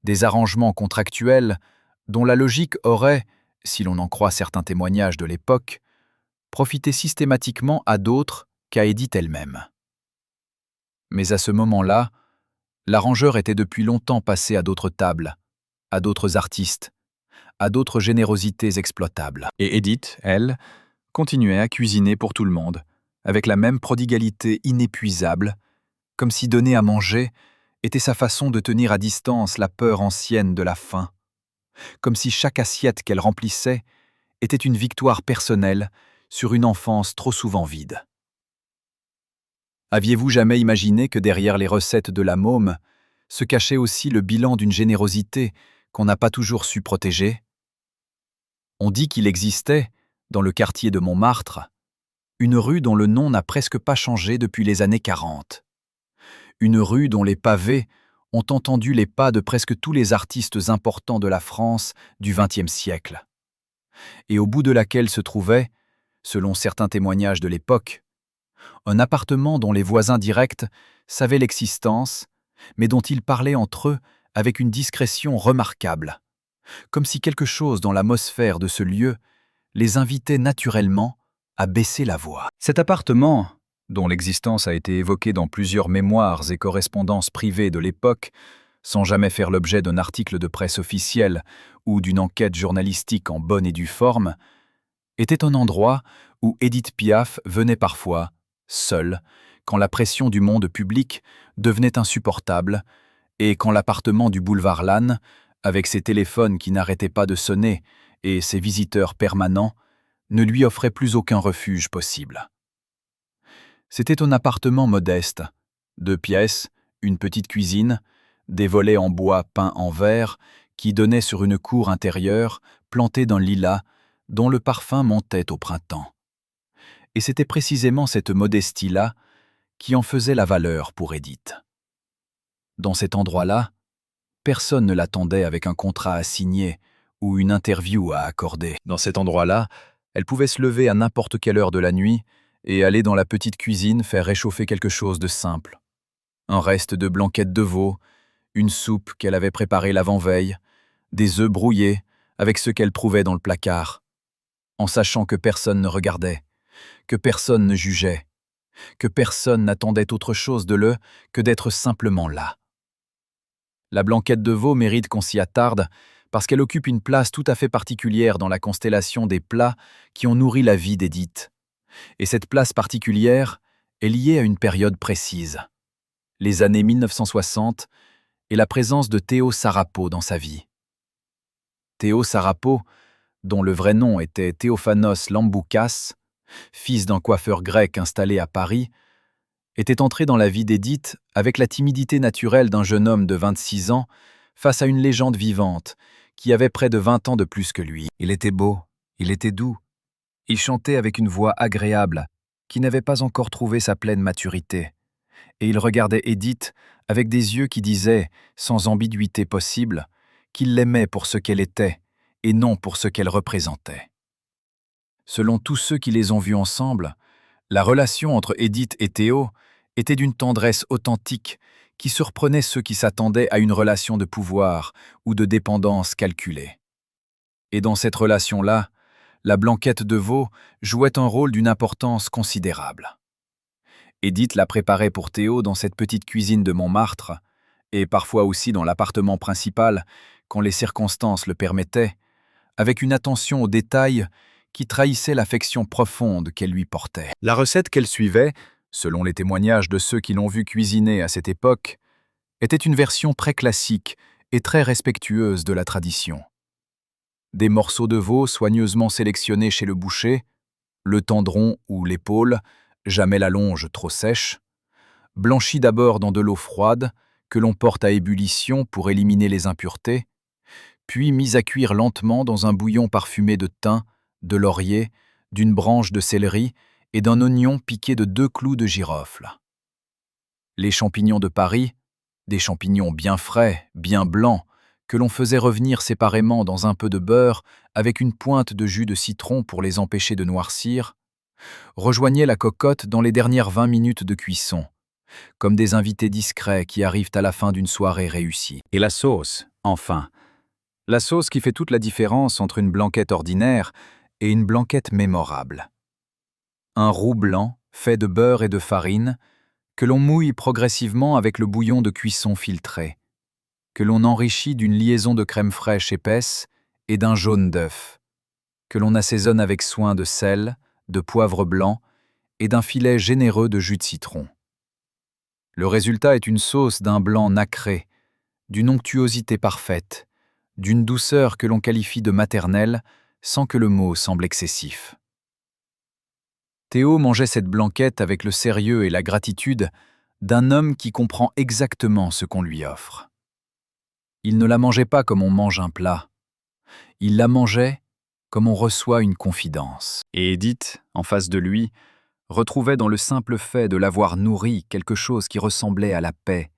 des arrangements contractuels dont la logique aurait, si l'on en croit certains témoignages de l'époque, profité systématiquement à d'autres qu'à Édith elle-même. Mais à ce moment-là, l'arrangeur était depuis longtemps passé à d'autres tables, à d'autres artistes, à d'autres générosités exploitables. Et Édith, elle, continuait à cuisiner pour tout le monde, avec la même prodigalité inépuisable, comme si donner à manger était sa façon de tenir à distance la peur ancienne de la faim, comme si chaque assiette qu'elle remplissait était une victoire personnelle sur une enfance trop souvent vide. Aviez-vous jamais imaginé que derrière les recettes de la môme se cachait aussi le bilan d'une générosité qu'on n'a pas toujours su protéger? On dit qu'il existait, dans le quartier de Montmartre, une rue dont le nom n'a presque pas changé depuis les années 40. Une rue dont les pavés ont entendu les pas de presque tous les artistes importants de la France du XXe siècle. Et au bout de laquelle se trouvait, selon certains témoignages de l'époque, un appartement dont les voisins directs savaient l'existence, mais dont ils parlaient entre eux avec une discrétion remarquable, comme si quelque chose dans l'atmosphère de ce lieu les invitait naturellement à baisser la voix. Cet appartement, dont l'existence a été évoquée dans plusieurs mémoires et correspondances privées de l'époque, sans jamais faire l'objet d'un article de presse officiel ou d'une enquête journalistique en bonne et due forme, était un endroit où Édith Piaf venait parfois, seule, quand la pression du monde public devenait insupportable et quand l'appartement du boulevard Lannes, avec ses téléphones qui n'arrêtaient pas de sonner et ses visiteurs permanents, ne lui offrait plus aucun refuge possible. C'était un appartement modeste, 2 pièces, une petite cuisine, des volets en bois peints en vert qui donnaient sur une cour intérieure plantée d'un lilas dont le parfum montait au printemps. Et c'était précisément cette modestie-là qui en faisait la valeur pour Édith. Dans cet endroit-là, personne ne l'attendait avec un contrat à signer ou une interview à accorder. Dans cet endroit-là, elle pouvait se lever à n'importe quelle heure de la nuit et aller dans la petite cuisine faire réchauffer quelque chose de simple. Un reste de blanquette de veau, une soupe qu'elle avait préparée l'avant-veille, des œufs brouillés avec ce qu'elle trouvait dans le placard, en sachant que personne ne regardait, que personne ne jugeait, que personne n'attendait autre chose de l'eux que d'être simplement là. La blanquette de veau mérite qu'on s'y attarde parce qu'elle occupe une place tout à fait particulière dans la constellation des plats qui ont nourri la vie d'Édith. Et cette place particulière est liée à une période précise, les années 1960 et la présence de Théo Sarapo dans sa vie. Théo Sarapo, dont le vrai nom était Théophanos Lamboukas, fils d'un coiffeur grec installé à Paris, était entré dans la vie d'Édith avec la timidité naturelle d'un jeune homme de 26 ans face à une légende vivante qui avait près de 20 ans de plus que lui. Il était beau, il était doux, il chantait avec une voix agréable qui n'avait pas encore trouvé sa pleine maturité, et il regardait Édith avec des yeux qui disaient, sans ambiguïté possible, qu'il l'aimait pour ce qu'elle était et non pour ce qu'elle représentait. Selon tous ceux qui les ont vus ensemble, la relation entre Édith et Théo était d'une tendresse authentique qui surprenait ceux qui s'attendaient à une relation de pouvoir ou de dépendance calculée. Et dans cette relation-là, la blanquette de veau jouait un rôle d'une importance considérable. Édith la préparait pour Théo dans cette petite cuisine de Montmartre, et parfois aussi dans l'appartement principal, quand les circonstances le permettaient, avec une attention aux détails qui trahissait l'affection profonde qu'elle lui portait. La recette qu'elle suivait, selon les témoignages de ceux qui l'ont vue cuisiner à cette époque, était une version très classique et très respectueuse de la tradition. Des morceaux de veau soigneusement sélectionnés chez le boucher, le tendron ou l'épaule, jamais la longe trop sèche, blanchis d'abord dans de l'eau froide, que l'on porte à ébullition pour éliminer les impuretés, puis mis à cuire lentement dans un bouillon parfumé de thym, de laurier, d'une branche de céleri et d'un oignon piqué de 2 clous de girofle. Les champignons de Paris, des champignons bien frais, bien blancs, que l'on faisait revenir séparément dans un peu de beurre avec une pointe de jus de citron pour les empêcher de noircir, rejoignaient la cocotte dans les dernières 20 minutes de cuisson, comme des invités discrets qui arrivent à la fin d'une soirée réussie. Et la sauce, enfin. La sauce qui fait toute la différence entre une blanquette ordinaire et une blanquette mémorable. Un roux blanc, fait de beurre et de farine, que l'on mouille progressivement avec le bouillon de cuisson filtré, que l'on enrichit d'une liaison de crème fraîche épaisse et d'un jaune d'œuf, que l'on assaisonne avec soin de sel, de poivre blanc et d'un filet généreux de jus de citron. Le résultat est une sauce d'un blanc nacré, d'une onctuosité parfaite, d'une douceur que l'on qualifie de maternelle sans que le mot semble excessif. Théo mangeait cette blanquette avec le sérieux et la gratitude d'un homme qui comprend exactement ce qu'on lui offre. Il ne la mangeait pas comme on mange un plat. Il la mangeait comme on reçoit une confidence. Et Édith, en face de lui, retrouvait dans le simple fait de l'avoir nourri quelque chose qui ressemblait à la paix.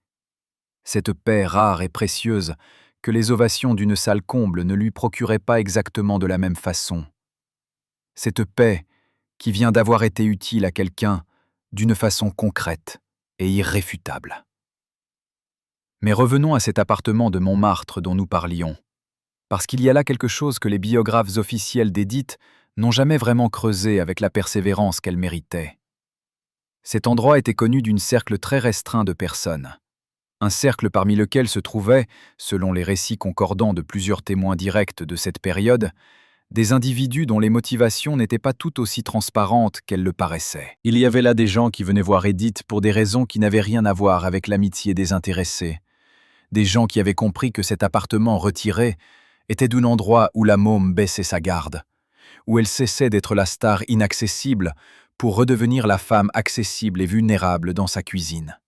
Cette paix rare et précieuse que les ovations d'une salle comble ne lui procuraient pas exactement de la même façon. Cette paix qui vient d'avoir été utile à quelqu'un d'une façon concrète et irréfutable. Mais revenons à cet appartement de Montmartre dont nous parlions, parce qu'il y a là quelque chose que les biographes officiels d'Édith n'ont jamais vraiment creusé avec la persévérance qu'elle méritait. Cet endroit était connu d'un cercle très restreint de personnes, un cercle parmi lequel se trouvaient, selon les récits concordants de plusieurs témoins directs de cette période, des individus dont les motivations n'étaient pas tout aussi transparentes qu'elles le paraissaient. Il y avait là des gens qui venaient voir Édith pour des raisons qui n'avaient rien à voir avec l'amitié désintéressée, des gens qui avaient compris que cet appartement retiré était d'un endroit où la môme baissait sa garde, où elle cessait d'être la star inaccessible pour redevenir la femme accessible et vulnérable dans sa cuisine.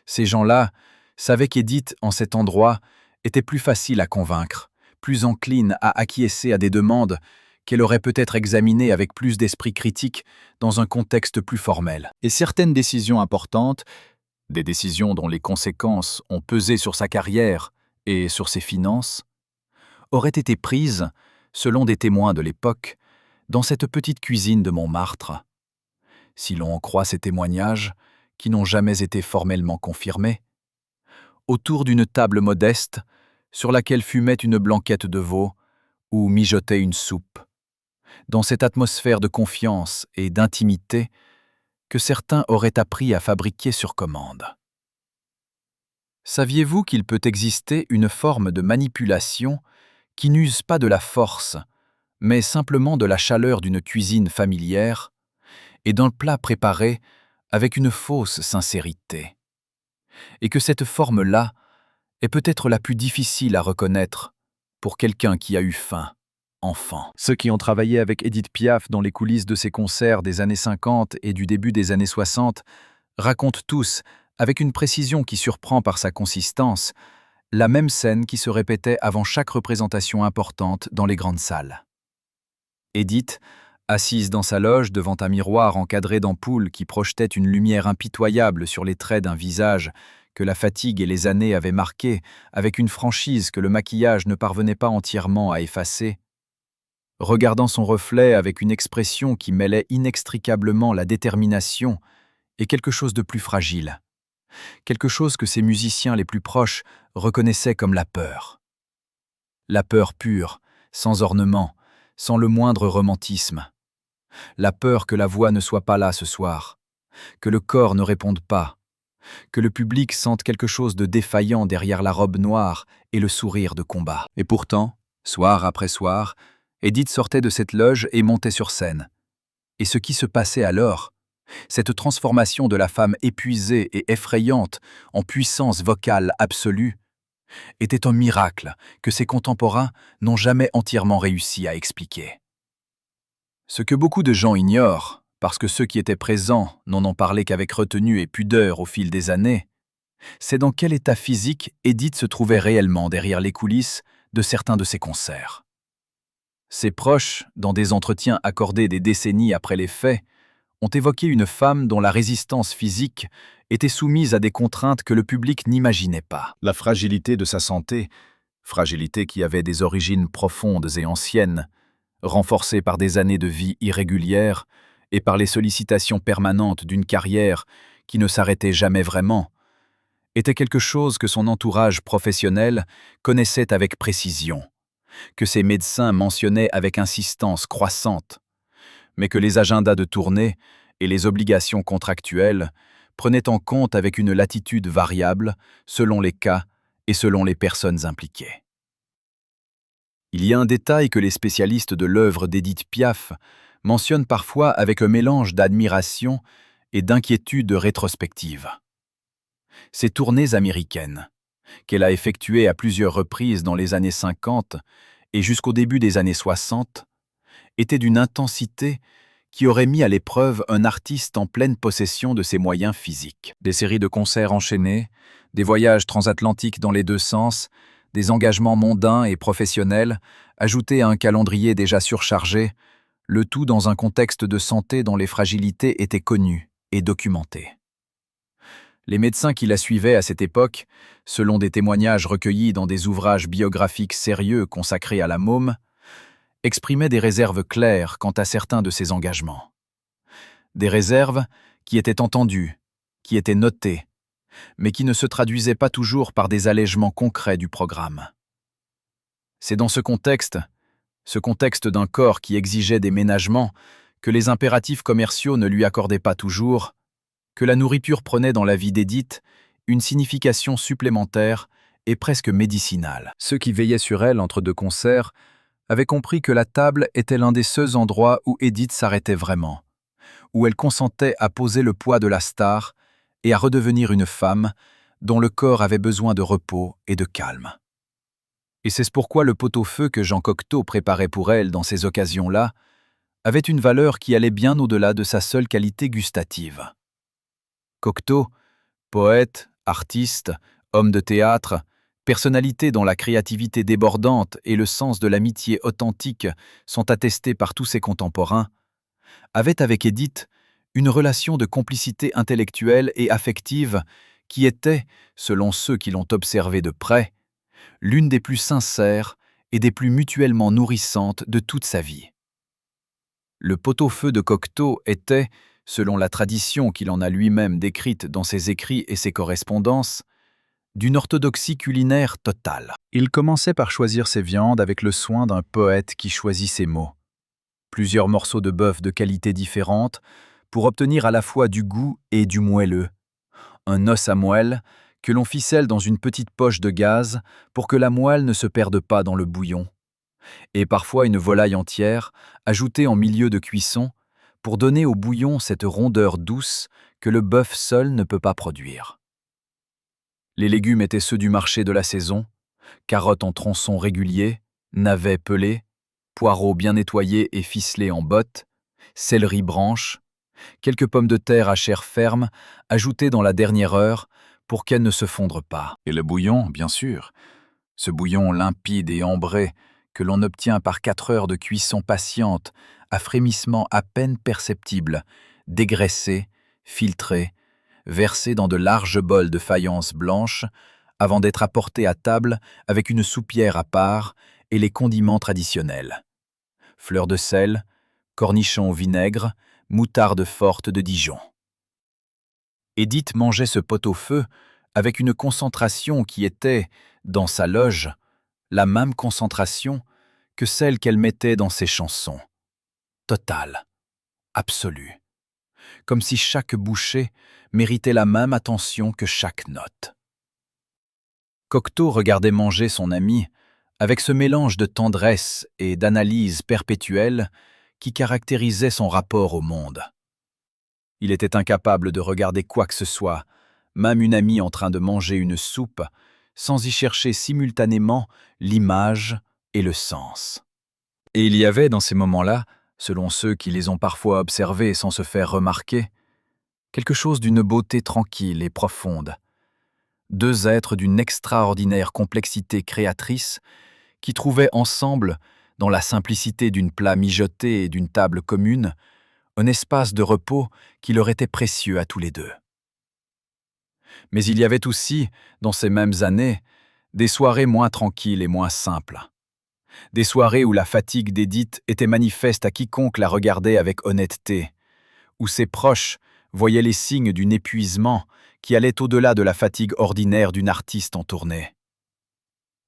Ces gens-là savaient qu'Édith, en cet endroit, était plus facile à convaincre, plus encline à acquiescer à des demandes qu'elle aurait peut-être examinées avec plus d'esprit critique dans un contexte plus formel. Et certaines décisions importantes, des décisions dont les conséquences ont pesé sur sa carrière et sur ses finances, auraient été prises, selon des témoins de l'époque, dans cette petite cuisine de Montmartre. Si l'on en croit ces témoignages, qui n'ont jamais été formellement confirmés, autour d'une table modeste, sur laquelle fumait une blanquette de veau ou mijotait une soupe, dans cette atmosphère de confiance et d'intimité que certains auraient appris à fabriquer sur commande. Saviez-vous qu'il peut exister une forme de manipulation qui n'use pas de la force, mais simplement de la chaleur d'une cuisine familière et d'un plat préparé avec une fausse sincérité, et que cette forme-là est peut-être la plus difficile à reconnaître pour quelqu'un qui a eu faim, enfant. Ceux qui ont travaillé avec Édith Piaf dans les coulisses de ses concerts des années 50 et du début des années 60 racontent tous, avec une précision qui surprend par sa consistance, la même scène qui se répétait avant chaque représentation importante dans les grandes salles. Édith, assise dans sa loge devant un miroir encadré d'ampoules qui projetait une lumière impitoyable sur les traits d'un visage que la fatigue et les années avaient marqué avec une franchise que le maquillage ne parvenait pas entièrement à effacer, regardant son reflet avec une expression qui mêlait inextricablement la détermination et quelque chose de plus fragile, quelque chose que ses musiciens les plus proches reconnaissaient comme la peur. La peur pure, sans ornement, sans le moindre romantisme. La peur que la voix ne soit pas là ce soir, que le corps ne réponde pas, que le public sente quelque chose de défaillant derrière la robe noire et le sourire de combat. Et pourtant, soir après soir, Edith sortait de cette loge et montait sur scène. Et ce qui se passait alors, cette transformation de la femme épuisée et effrayante en puissance vocale absolue, était un miracle que ses contemporains n'ont jamais entièrement réussi à expliquer. Ce que beaucoup de gens ignorent, parce que ceux qui étaient présents n'en ont parlé qu'avec retenue et pudeur au fil des années, c'est dans quel état physique Edith se trouvait réellement derrière les coulisses de certains de ses concerts. Ses proches, dans des entretiens accordés des décennies après les faits, ont évoqué une femme dont la résistance physique était soumise à des contraintes que le public n'imaginait pas. La fragilité de sa santé, fragilité qui avait des origines profondes et anciennes, renforcée par des années de vie irrégulières et par les sollicitations permanentes d'une carrière qui ne s'arrêtait jamais vraiment, était quelque chose que son entourage professionnel connaissait avec précision, que ses médecins mentionnaient avec insistance croissante, mais que les agendas de tournée et les obligations contractuelles prenaient en compte avec une latitude variable selon les cas et selon les personnes impliquées. Il y a un détail que les spécialistes de l'œuvre d'Edith Piaf mentionnent parfois avec un mélange d'admiration et d'inquiétude rétrospective. Ces tournées américaines, qu'elle a effectuées à plusieurs reprises dans les années 50 et jusqu'au début des années 60, étaient d'une intensité qui aurait mis à l'épreuve un artiste en pleine possession de ses moyens physiques. Des séries de concerts enchaînés, des voyages transatlantiques dans les deux sens, des engagements mondains et professionnels, ajoutés à un calendrier déjà surchargé, le tout dans un contexte de santé dont les fragilités étaient connues et documentées. Les médecins qui la suivaient à cette époque, selon des témoignages recueillis dans des ouvrages biographiques sérieux consacrés à la môme, exprimaient des réserves claires quant à certains de ses engagements. Des réserves qui étaient entendues, qui étaient notées, mais qui ne se traduisaient pas toujours par des allègements concrets du programme. C'est dans ce contexte d'un corps qui exigeait des ménagements que les impératifs commerciaux ne lui accordaient pas toujours, que la nourriture prenait dans la vie d'Edith une signification supplémentaire et presque médicinale. Ceux qui veillaient sur elle entre deux concerts avaient compris que la table était l'un des seuls endroits où Edith s'arrêtait vraiment, où elle consentait à poser le poids de la star et à redevenir une femme dont le corps avait besoin de repos et de calme. Et c'est pourquoi le pot-au-feu que Jean Cocteau préparait pour elle dans ces occasions-là avait une valeur qui allait bien au-delà de sa seule qualité gustative. Cocteau, poète, artiste, homme de théâtre, personnalité dont la créativité débordante et le sens de l'amitié authentique sont attestés par tous ses contemporains, avait avec Edith une relation de complicité intellectuelle et affective qui était, selon ceux qui l'ont observée de près, l'une des plus sincères et des plus mutuellement nourrissantes de toute sa vie. Le pot-au-feu de Cocteau était, selon la tradition qu'il en a lui-même décrite dans ses écrits et ses correspondances, d'une orthodoxie culinaire totale. Il commençait par choisir ses viandes avec le soin d'un poète qui choisit ses mots. Plusieurs morceaux de bœuf de qualité différente pour obtenir à la fois du goût et du moelleux. Un os à moelle que l'on ficelle dans une petite poche de gaz pour que la moelle ne se perde pas dans le bouillon. Et parfois une volaille entière ajoutée en milieu de cuisson pour donner au bouillon cette rondeur douce que le bœuf seul ne peut pas produire. Les légumes étaient ceux du marché de la saison, carottes en tronçons réguliers, navets pelés, poireaux bien nettoyés et ficelés en bottes, céleri branche, quelques pommes de terre à chair ferme ajoutées dans la dernière heure pour qu'elles ne se fondent pas. Et le bouillon, bien sûr, ce bouillon limpide et ambré que l'on obtient par 4 heures de cuisson patiente à frémissement à peine perceptible, dégraissé, filtré, versé dans de larges bols de faïence blanche avant d'être apporté à table avec une soupière à part et les condiments traditionnels. Fleurs de sel, cornichons au vinaigre, moutarde forte de Dijon. Édith mangeait ce pot-au-feu avec une concentration qui était, dans sa loge, la même concentration que celle qu'elle mettait dans ses chansons. Totale, absolue. Comme si chaque bouchée méritait la même attention que chaque note. Cocteau regardait manger son ami avec ce mélange de tendresse et d'analyse perpétuelle qui caractérisait son rapport au monde. Il était incapable de regarder quoi que ce soit, même une amie en train de manger une soupe, sans y chercher simultanément l'image et le sens. Et il y avait dans ces moments-là, selon ceux qui les ont parfois observés sans se faire remarquer, quelque chose d'une beauté tranquille et profonde. Deux êtres d'une extraordinaire complexité créatrice qui trouvaient ensemble, dans la simplicité d'une plat mijoté et d'une table commune, un espace de repos qui leur était précieux à tous les deux. Mais il y avait aussi, dans ces mêmes années, des soirées moins tranquilles et moins simples. Des soirées où la fatigue d'Édith était manifeste à quiconque la regardait avec honnêteté, où ses proches voyaient les signes d'un épuisement qui allait au-delà de la fatigue ordinaire d'une artiste en tournée.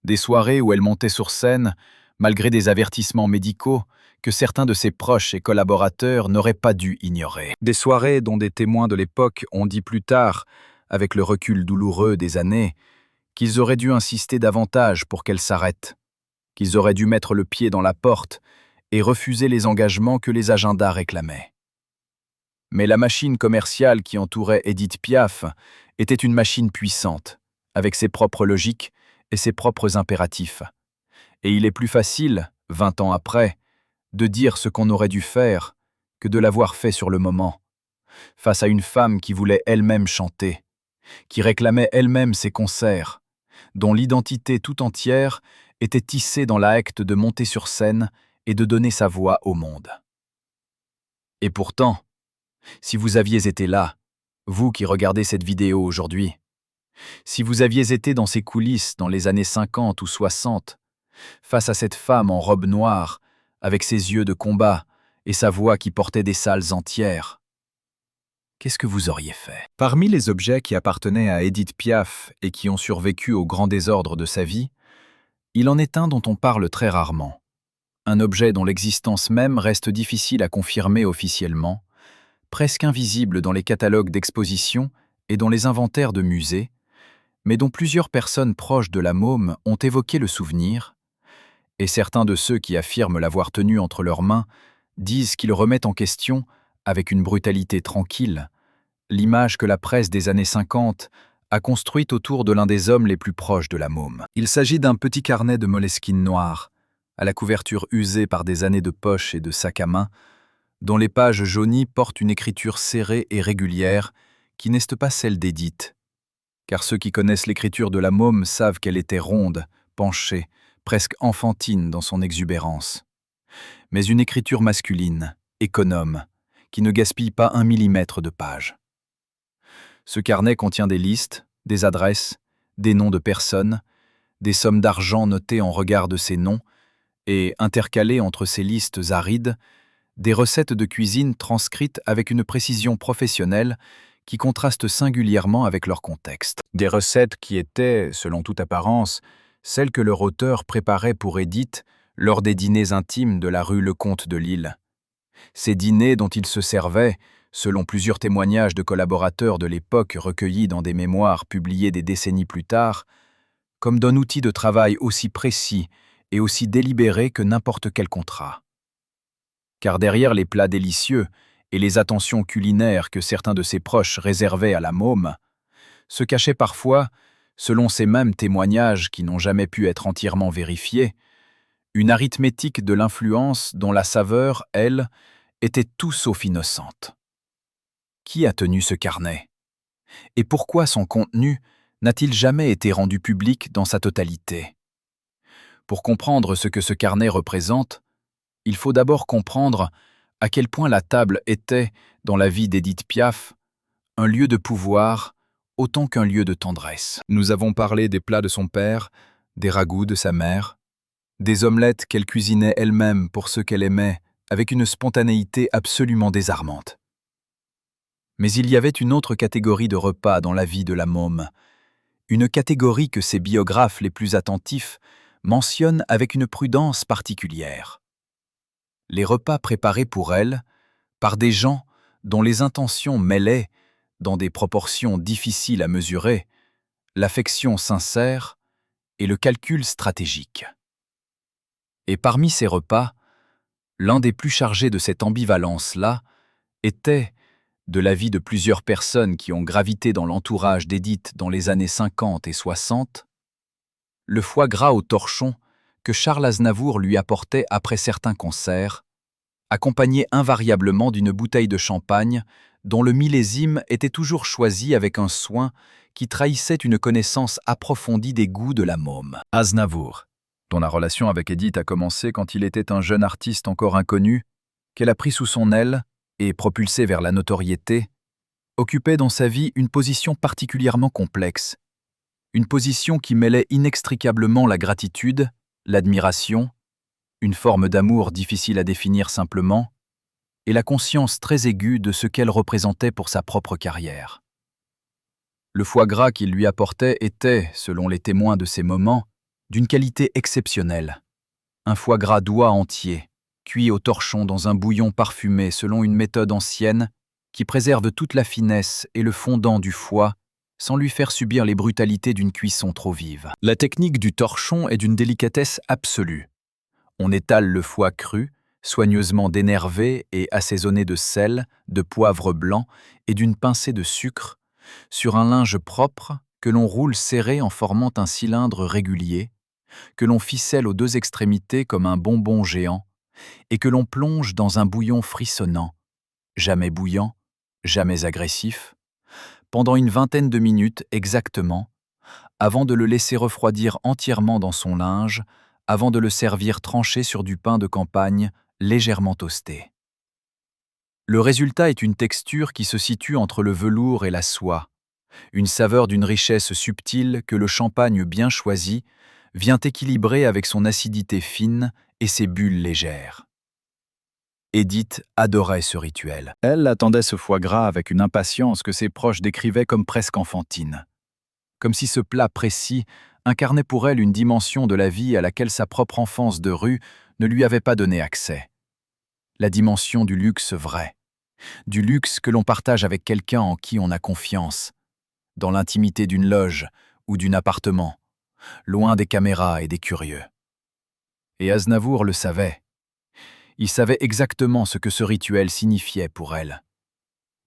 Des soirées où elle montait sur scène, malgré des avertissements médicaux que certains de ses proches et collaborateurs n'auraient pas dû ignorer. Des soirées dont des témoins de l'époque ont dit plus tard, avec le recul douloureux des années, qu'ils auraient dû insister davantage pour qu'elle s'arrête, qu'ils auraient dû mettre le pied dans la porte et refuser les engagements que les agendas réclamaient. Mais la machine commerciale qui entourait Édith Piaf était une machine puissante, avec ses propres logiques et ses propres impératifs. Et il est plus facile, 20 ans après, de dire ce qu'on aurait dû faire que de l'avoir fait sur le moment, face à une femme qui voulait elle-même chanter, qui réclamait elle-même ses concerts, dont l'identité tout entière était tissée dans l'acte de monter sur scène et de donner sa voix au monde. Et pourtant, si vous aviez été là, vous qui regardez cette vidéo aujourd'hui, si vous aviez été dans ces coulisses dans les années 50 ou 60, face à cette femme en robe noire, avec ses yeux de combat et sa voix qui portait des salles entières, qu'est-ce que vous auriez fait? Parmi les objets qui appartenaient à Édith Piaf et qui ont survécu au grand désordre de sa vie, il en est un dont on parle très rarement. Un objet dont l'existence même reste difficile à confirmer officiellement, presque invisible dans les catalogues d'exposition et dans les inventaires de musées, mais dont plusieurs personnes proches de la môme ont évoqué le souvenir, et certains de ceux qui affirment l'avoir tenu entre leurs mains disent qu'ils remettent en question, avec une brutalité tranquille, l'image que la presse des années 50 a construite autour de l'un des hommes les plus proches de la môme. Il s'agit d'un petit carnet de moleskine noir, à la couverture usée par des années de poche et de sac à main, dont les pages jaunies portent une écriture serrée et régulière qui n'est pas celle d'Édith. Car ceux qui connaissent l'écriture de la môme savent qu'elle était ronde, penchée, presque enfantine dans son exubérance. Mais une écriture masculine, économe, qui ne gaspille pas 1 millimètre de page. Ce carnet contient des listes, des adresses, des noms de personnes, des sommes d'argent notées en regard de ces noms, et, intercalées entre ces listes arides, des recettes de cuisine transcrites avec une précision professionnelle qui contraste singulièrement avec leur contexte. Des recettes qui étaient, selon toute apparence, celles que leur auteur préparait pour Édith lors des dîners intimes de la rue Lecomte de Lille. Ces dîners dont il se servait, selon plusieurs témoignages de collaborateurs de l'époque recueillis dans des mémoires publiés des décennies plus tard, comme d'un outil de travail aussi précis et aussi délibéré que n'importe quel contrat. Car derrière les plats délicieux et les attentions culinaires que certains de ses proches réservaient à la môme, se cachait parfois, selon ces mêmes témoignages qui n'ont jamais pu être entièrement vérifiés, une arithmétique de l'influence dont la saveur, elle, était tout sauf innocente. Qui a tenu ce carnet? Et pourquoi son contenu n'a-t-il jamais été rendu public dans sa totalité? Pour comprendre ce que ce carnet représente, il faut d'abord comprendre à quel point la table était, dans la vie d'Édith Piaf, un lieu de pouvoir autant qu'un lieu de tendresse. Nous avons parlé des plats de son père, des ragoûts de sa mère, des omelettes qu'elle cuisinait elle-même pour ceux qu'elle aimait, avec une spontanéité absolument désarmante. Mais il y avait une autre catégorie de repas dans la vie de la môme, une catégorie que ses biographes les plus attentifs mentionnent avec une prudence particulière. Les repas préparés pour elle, par des gens dont les intentions mêlaient, dans des proportions difficiles à mesurer, l'affection sincère et le calcul stratégique. Et parmi ces repas, l'un des plus chargés de cette ambivalence-là était, de l'avis de plusieurs personnes qui ont gravité dans l'entourage d'Édith dans les années 50 et 60, le foie gras au torchon que Charles Aznavour lui apportait après certains concerts, accompagné invariablement d'une bouteille de champagne dont le millésime était toujours choisi avec un soin qui trahissait une connaissance approfondie des goûts de la môme. Aznavour, dont la relation avec Édith a commencé quand il était un jeune artiste encore inconnu, qu'elle a pris sous son aile et propulsé vers la notoriété, occupait dans sa vie une position particulièrement complexe, une position qui mêlait inextricablement la gratitude, l'admiration, une forme d'amour difficile à définir simplement, et la conscience très aiguë de ce qu'elle représentait pour sa propre carrière. Le foie gras qu'il lui apportait était, selon les témoins de ces moments, d'une qualité exceptionnelle. Un foie gras d'oie entier, cuit au torchon dans un bouillon parfumé selon une méthode ancienne qui préserve toute la finesse et le fondant du foie sans lui faire subir les brutalités d'une cuisson trop vive. La technique du torchon est d'une délicatesse absolue. On étale le foie cru, soigneusement dénervé et assaisonné de sel, de poivre blanc et d'une pincée de sucre, sur un linge propre que l'on roule serré en formant un cylindre régulier, que l'on ficelle aux deux extrémités comme un bonbon géant, et que l'on plonge dans un bouillon frissonnant, jamais bouillant, jamais agressif, pendant une vingtaine de minutes exactement, avant de le laisser refroidir entièrement dans son linge, avant de le servir tranché sur du pain de campagne légèrement toasté. Le résultat est une texture qui se situe entre le velours et la soie, une saveur d'une richesse subtile que le champagne bien choisi vient équilibrer avec son acidité fine et ses bulles légères. Édith adorait ce rituel. Elle attendait ce foie gras avec une impatience que ses proches décrivaient comme presque enfantine. Comme si ce plat précis incarnait pour elle une dimension de la vie à laquelle sa propre enfance de rue ne lui avait pas donné accès. La dimension du luxe vrai, du luxe que l'on partage avec quelqu'un en qui on a confiance, dans l'intimité d'une loge ou d'un appartement, loin des caméras et des curieux. Et Aznavour le savait. Il savait exactement ce que ce rituel signifiait pour elle.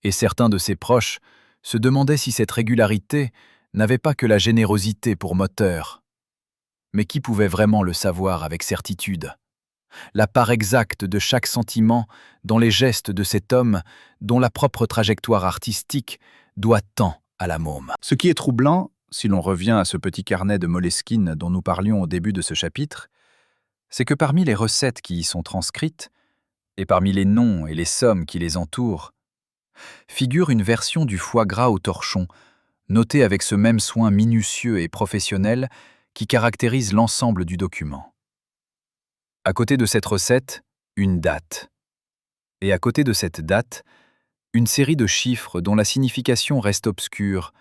Et certains de ses proches se demandaient si cette régularité n'avait pas que la générosité pour moteur. Mais qui pouvait vraiment le savoir avec certitude? La part exacte de chaque sentiment dans les gestes de cet homme dont la propre trajectoire artistique doit tant à la môme. Ce qui est troublant, si l'on revient à ce petit carnet de Moleskine dont nous parlions au début de ce chapitre, c'est que parmi les recettes qui y sont transcrites, et parmi les noms et les sommes qui les entourent, figure une version du foie gras au torchon, notée avec ce même soin minutieux et professionnel qui caractérise l'ensemble du document. À côté de cette recette, une date. Et à côté de cette date, une série de chiffres dont la signification reste obscure,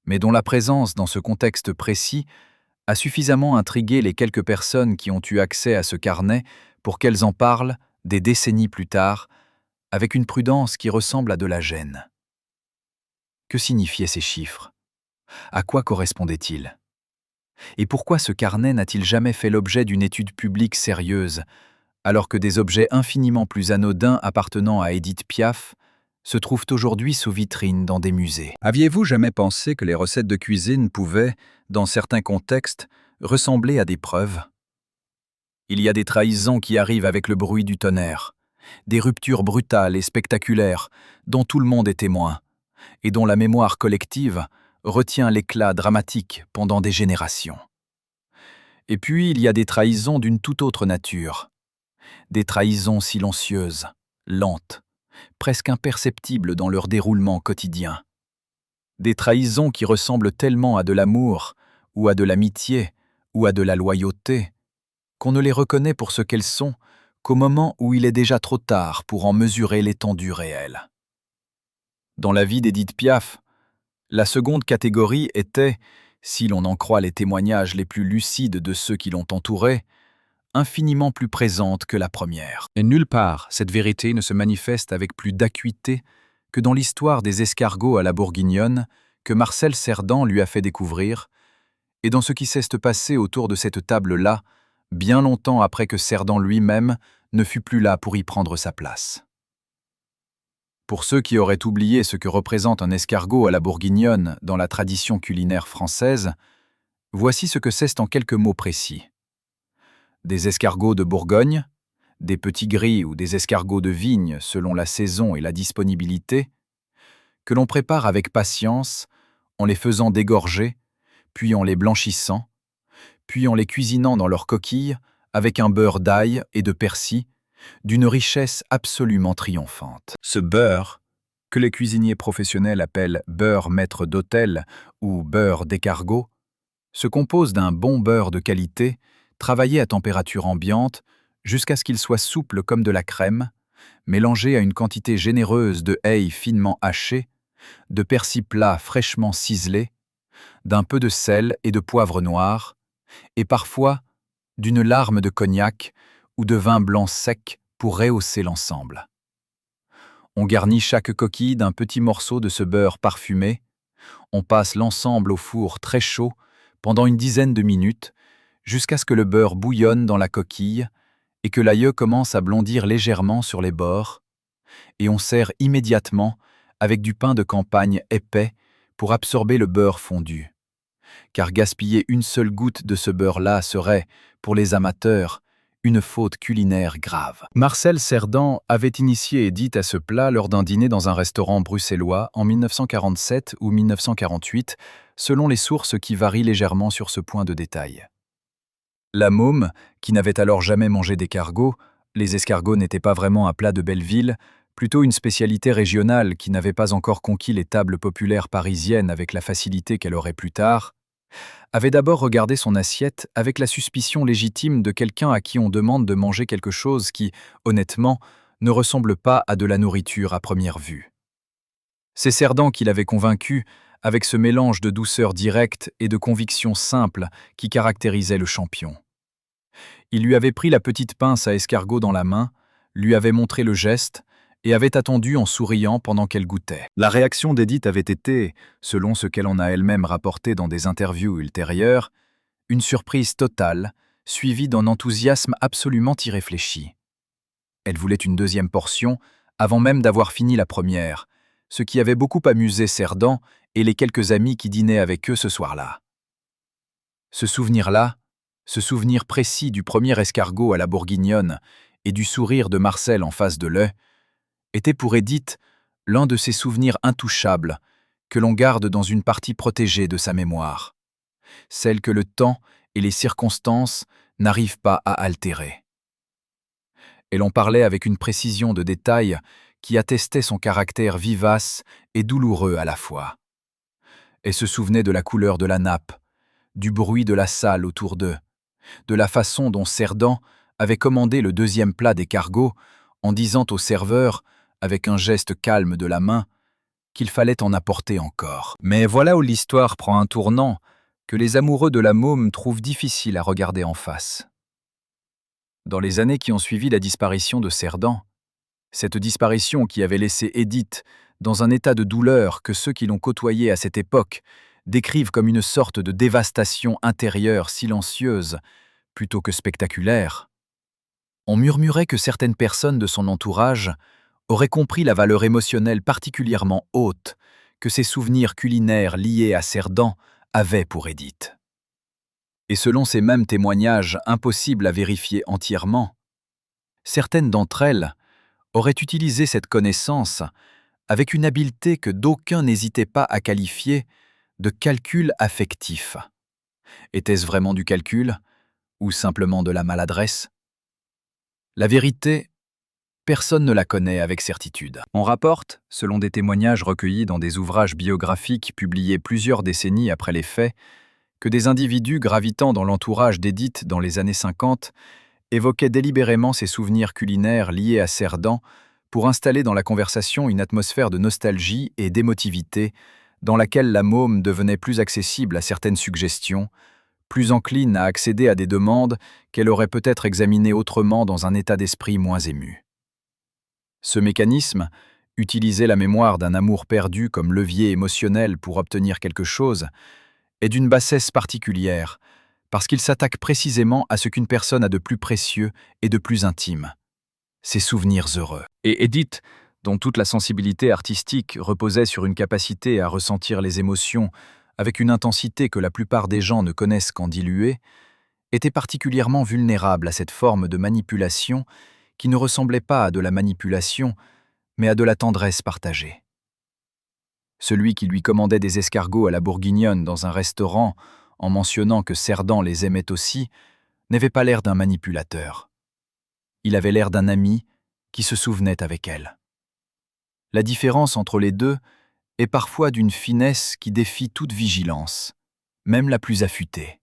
mais dont la présence dans ce contexte précis a suffisamment intrigué les quelques personnes qui ont eu accès à ce carnet pour qu'elles en parlent, des décennies plus tard, avec une prudence qui ressemble à de la gêne. Que signifiaient ces chiffres? À quoi correspondaient-ils? Et pourquoi ce carnet n'a-t-il jamais fait l'objet d'une étude publique sérieuse, alors que des objets infiniment plus anodins appartenant à Édith Piaf se trouvent aujourd'hui sous vitrine dans des musées? Aviez-vous jamais pensé que les recettes de cuisine pouvaient, dans certains contextes, ressembler à des preuves? Il y a des trahisons qui arrivent avec le bruit du tonnerre, des ruptures brutales et spectaculaires dont tout le monde est témoin, et dont la mémoire collective retient l'éclat dramatique pendant des générations. Et puis il y a des trahisons d'une toute autre nature, des trahisons silencieuses, lentes, presque imperceptibles dans leur déroulement quotidien. Des trahisons qui ressemblent tellement à de l'amour, ou à de l'amitié, ou à de la loyauté, qu'on ne les reconnaît pour ce qu'elles sont qu'au moment où il est déjà trop tard pour en mesurer l'étendue réelle. Dans la vie d'Édith Piaf, la seconde catégorie était, si l'on en croit les témoignages les plus lucides de ceux qui l'ont entourée, infiniment plus présente que la première. Et nulle part, cette vérité ne se manifeste avec plus d'acuité que dans l'histoire des escargots à la bourguignonne que Marcel Cerdan lui a fait découvrir, et dans ce qui s'est passé autour de cette table-là, bien longtemps après que Cerdan lui-même ne fût plus là pour y prendre sa place. Pour ceux qui auraient oublié ce que représente un escargot à la bourguignonne dans la tradition culinaire française, voici ce que c'est en quelques mots précis. Des escargots de Bourgogne, des petits gris ou des escargots de vigne selon la saison et la disponibilité, que l'on prépare avec patience en les faisant dégorger, puis en les blanchissant, puis en les cuisinant dans leurs coquilles avec un beurre d'ail et de persil, d'une richesse absolument triomphante. Ce beurre, que les cuisiniers professionnels appellent beurre maître d'hôtel ou beurre d'escargot, se compose d'un bon beurre de qualité, travaillé à température ambiante jusqu'à ce qu'il soit souple comme de la crème, mélangé à une quantité généreuse de ail finement haché, de persil plat fraîchement ciselé, d'un peu de sel et de poivre noir, et parfois d'une larme de cognac ou de vin blanc sec pour rehausser l'ensemble. On garnit chaque coquille d'un petit morceau de ce beurre parfumé, on passe l'ensemble au four très chaud pendant une dizaine de minutes, jusqu'à ce que le beurre bouillonne dans la coquille et que l'ail commence à blondir légèrement sur les bords, et on sert immédiatement avec du pain de campagne épais pour absorber le beurre fondu. Car gaspiller une seule goutte de ce beurre-là serait, pour les amateurs, une faute culinaire grave. Marcel Cerdan avait initié Édith à ce plat lors d'un dîner dans un restaurant bruxellois en 1947 ou 1948, selon les sources qui varient légèrement sur ce point de détail. La môme, qui n'avait alors jamais mangé d'escargots, les escargots n'étaient pas vraiment un plat de Belleville, plutôt une spécialité régionale qui n'avait pas encore conquis les tables populaires parisiennes avec la facilité qu'elle aurait plus tard, avait d'abord regardé son assiette avec la suspicion légitime de quelqu'un à qui on demande de manger quelque chose qui, honnêtement, ne ressemble pas à de la nourriture à première vue. C'est Cerdan qui l'avait convaincu avec ce mélange de douceur directe et de conviction simple qui caractérisait le champion. Il lui avait pris la petite pince à escargot dans la main, lui avait montré le geste et avait attendu en souriant pendant qu'elle goûtait. La réaction d'Édith avait été, selon ce qu'elle en a elle-même rapporté dans des interviews ultérieures, une surprise totale, suivie d'un enthousiasme absolument irréfléchi. Elle voulait une deuxième portion avant même d'avoir fini la première, ce qui avait beaucoup amusé Cerdan et les quelques amis qui dînaient avec eux ce soir-là. Ce souvenir-là, ce souvenir précis du premier escargot à la bourguignonne et du sourire de Marcel en face de l'œil, était pour Édith l'un de ces souvenirs intouchables que l'on garde dans une partie protégée de sa mémoire, celle que le temps et les circonstances n'arrivent pas à altérer. Elle en parlait avec une précision de détail qui attestait son caractère vivace et douloureux à la fois. Elle se souvenait de la couleur de la nappe, du bruit de la salle autour d'eux, de la façon dont Cerdan avait commandé le deuxième plat d'escargot en disant au serveur, avec un geste calme de la main, qu'il fallait en apporter encore. Mais voilà où l'histoire prend un tournant que les amoureux de la môme trouvent difficile à regarder en face. Dans les années qui ont suivi la disparition de Cerdan, cette disparition qui avait laissé Édith dans un état de douleur que ceux qui l'ont côtoyé à cette époque décrivent comme une sorte de dévastation intérieure silencieuse plutôt que spectaculaire, on murmurait que certaines personnes de son entourage auraient compris la valeur émotionnelle particulièrement haute que ces souvenirs culinaires liés à Cerdan avaient pour Édith. Et selon ces mêmes témoignages impossibles à vérifier entièrement, certaines d'entre elles auraient utilisé cette connaissance avec une habileté que d'aucuns n'hésitaient pas à qualifier de calcul affectif. Était-ce vraiment du calcul ou simplement de la maladresse? La vérité, personne ne la connaît avec certitude. On rapporte, selon des témoignages recueillis dans des ouvrages biographiques publiés plusieurs décennies après les faits, que des individus gravitant dans l'entourage d'Édith dans les années 50 évoquaient délibérément ces souvenirs culinaires liés à Cerdan pour installer dans la conversation une atmosphère de nostalgie et d'émotivité dans laquelle la môme devenait plus accessible à certaines suggestions, plus encline à accéder à des demandes qu'elle aurait peut-être examinées autrement dans un état d'esprit moins ému. Ce mécanisme, utiliser la mémoire d'un amour perdu comme levier émotionnel pour obtenir quelque chose, est d'une bassesse particulière, parce qu'il s'attaque précisément à ce qu'une personne a de plus précieux et de plus intime, ses souvenirs heureux. Et Edith, dont toute la sensibilité artistique reposait sur une capacité à ressentir les émotions avec une intensité que la plupart des gens ne connaissent qu'en dilué, était particulièrement vulnérable à cette forme de manipulation qui ne ressemblait pas à de la manipulation, mais à de la tendresse partagée. Celui qui lui commandait des escargots à la bourguignonne dans un restaurant en mentionnant que Cerdan les aimait aussi, n'avait pas l'air d'un manipulateur. Il avait l'air d'un ami qui se souvenait avec elle. La différence entre les deux est parfois d'une finesse qui défie toute vigilance, même la plus affûtée.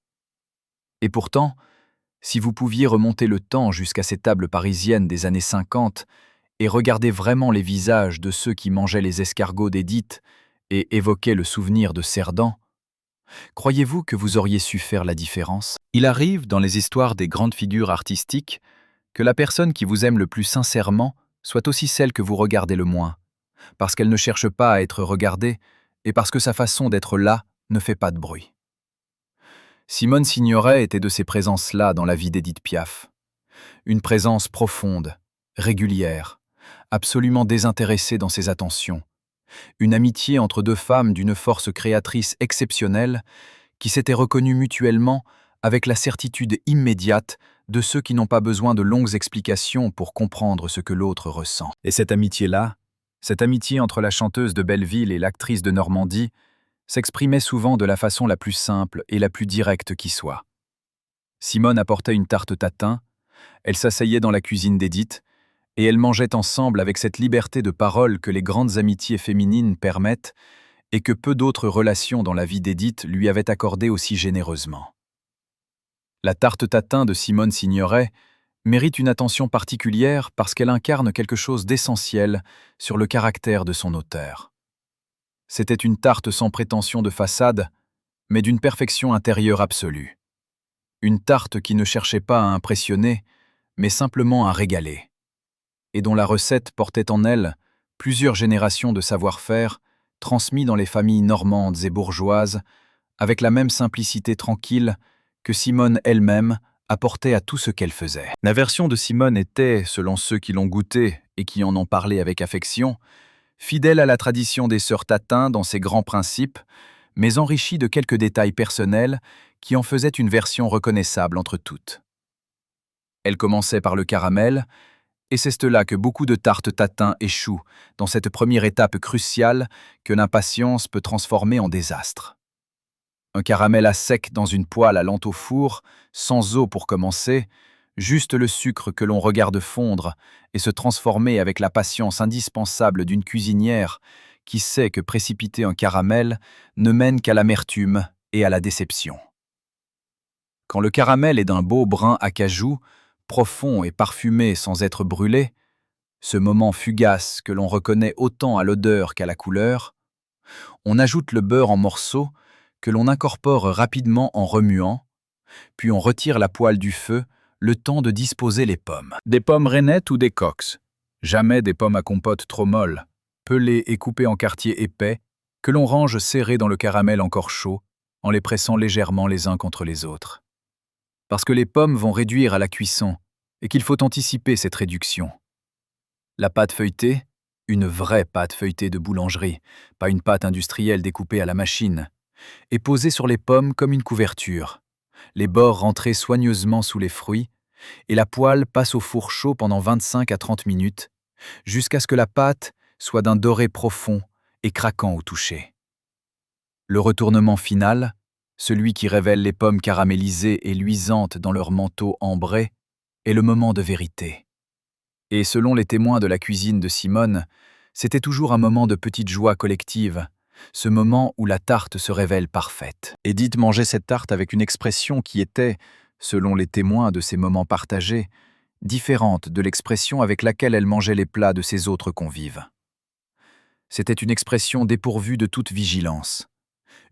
Et pourtant, si vous pouviez remonter le temps jusqu'à ces tables parisiennes des années 50 et regarder vraiment les visages de ceux qui mangeaient les escargots d'Édith et évoquaient le souvenir de Cerdan, croyez-vous que vous auriez su faire la différence? Il arrive, dans les histoires des grandes figures artistiques, que la personne qui vous aime le plus sincèrement soit aussi celle que vous regardez le moins, parce qu'elle ne cherche pas à être regardée et parce que sa façon d'être là ne fait pas de bruit. Simone Signoret était de ces présences-là dans la vie d'Édith Piaf. Une présence profonde, régulière, absolument désintéressée dans ses attentions. Une amitié entre deux femmes d'une force créatrice exceptionnelle qui s'étaient reconnues mutuellement avec la certitude immédiate de ceux qui n'ont pas besoin de longues explications pour comprendre ce que l'autre ressent. Et cette amitié-là, cette amitié entre la chanteuse de Belleville et l'actrice de Normandie, s'exprimait souvent de la façon la plus simple et la plus directe qui soit. Simone apportait une tarte tatin, elle s'asseyait dans la cuisine d'Édith, et elles mangeaient ensemble avec cette liberté de parole que les grandes amitiés féminines permettent et que peu d'autres relations dans la vie d'Édith lui avaient accordée aussi généreusement. La tarte tatin de Simone Signoret mérite une attention particulière parce qu'elle incarne quelque chose d'essentiel sur le caractère de son auteur. C'était une tarte sans prétention de façade, mais d'une perfection intérieure absolue. Une tarte qui ne cherchait pas à impressionner, mais simplement à régaler, et dont la recette portait en elle plusieurs générations de savoir-faire transmis dans les familles normandes et bourgeoises, avec la même simplicité tranquille que Simone elle-même apportait à tout ce qu'elle faisait. La version de Simone était, selon ceux qui l'ont goûtée et qui en ont parlé avec affection, fidèle à la tradition des sœurs Tatin dans ses grands principes, mais enrichie de quelques détails personnels qui en faisaient une version reconnaissable entre toutes. Elle commençait par le caramel, et c'est là que beaucoup de tartes Tatin échouent dans cette première étape cruciale que l'impatience peut transformer en désastre. Un caramel à sec dans une poêle allant au four, sans eau pour commencer, juste le sucre que l'on regarde fondre et se transformer avec la patience indispensable d'une cuisinière qui sait que précipiter un caramel ne mène qu'à l'amertume et à la déception. Quand le caramel est d'un beau brun acajou, profond et parfumé sans être brûlé, ce moment fugace que l'on reconnaît autant à l'odeur qu'à la couleur, on ajoute le beurre en morceaux que l'on incorpore rapidement en remuant, puis on retire la poêle du feu, le temps de disposer les pommes. Des pommes rainettes ou des cox, jamais des pommes à compote trop molles, pelées et coupées en quartiers épais, que l'on range serrés dans le caramel encore chaud, en les pressant légèrement les uns contre les autres. Parce que les pommes vont réduire à la cuisson, et qu'il faut anticiper cette réduction. La pâte feuilletée, une vraie pâte feuilletée de boulangerie, pas une pâte industrielle découpée à la machine, est posée sur les pommes comme une couverture, les bords rentrés soigneusement sous les fruits, et la poêle passe au four chaud pendant 25 à 30 minutes, jusqu'à ce que la pâte soit d'un doré profond et craquant au toucher. Le retournement final, celui qui révèle les pommes caramélisées et luisantes dans leur manteau ambré, est le moment de vérité. Et selon les témoins de la cuisine de Simone, c'était toujours un moment de petite joie collective, ce moment où la tarte se révèle parfaite. Édith mangeait cette tarte avec une expression qui était, selon les témoins de ces moments partagés, différente de l'expression avec laquelle elle mangeait les plats de ses autres convives. C'était une expression dépourvue de toute vigilance,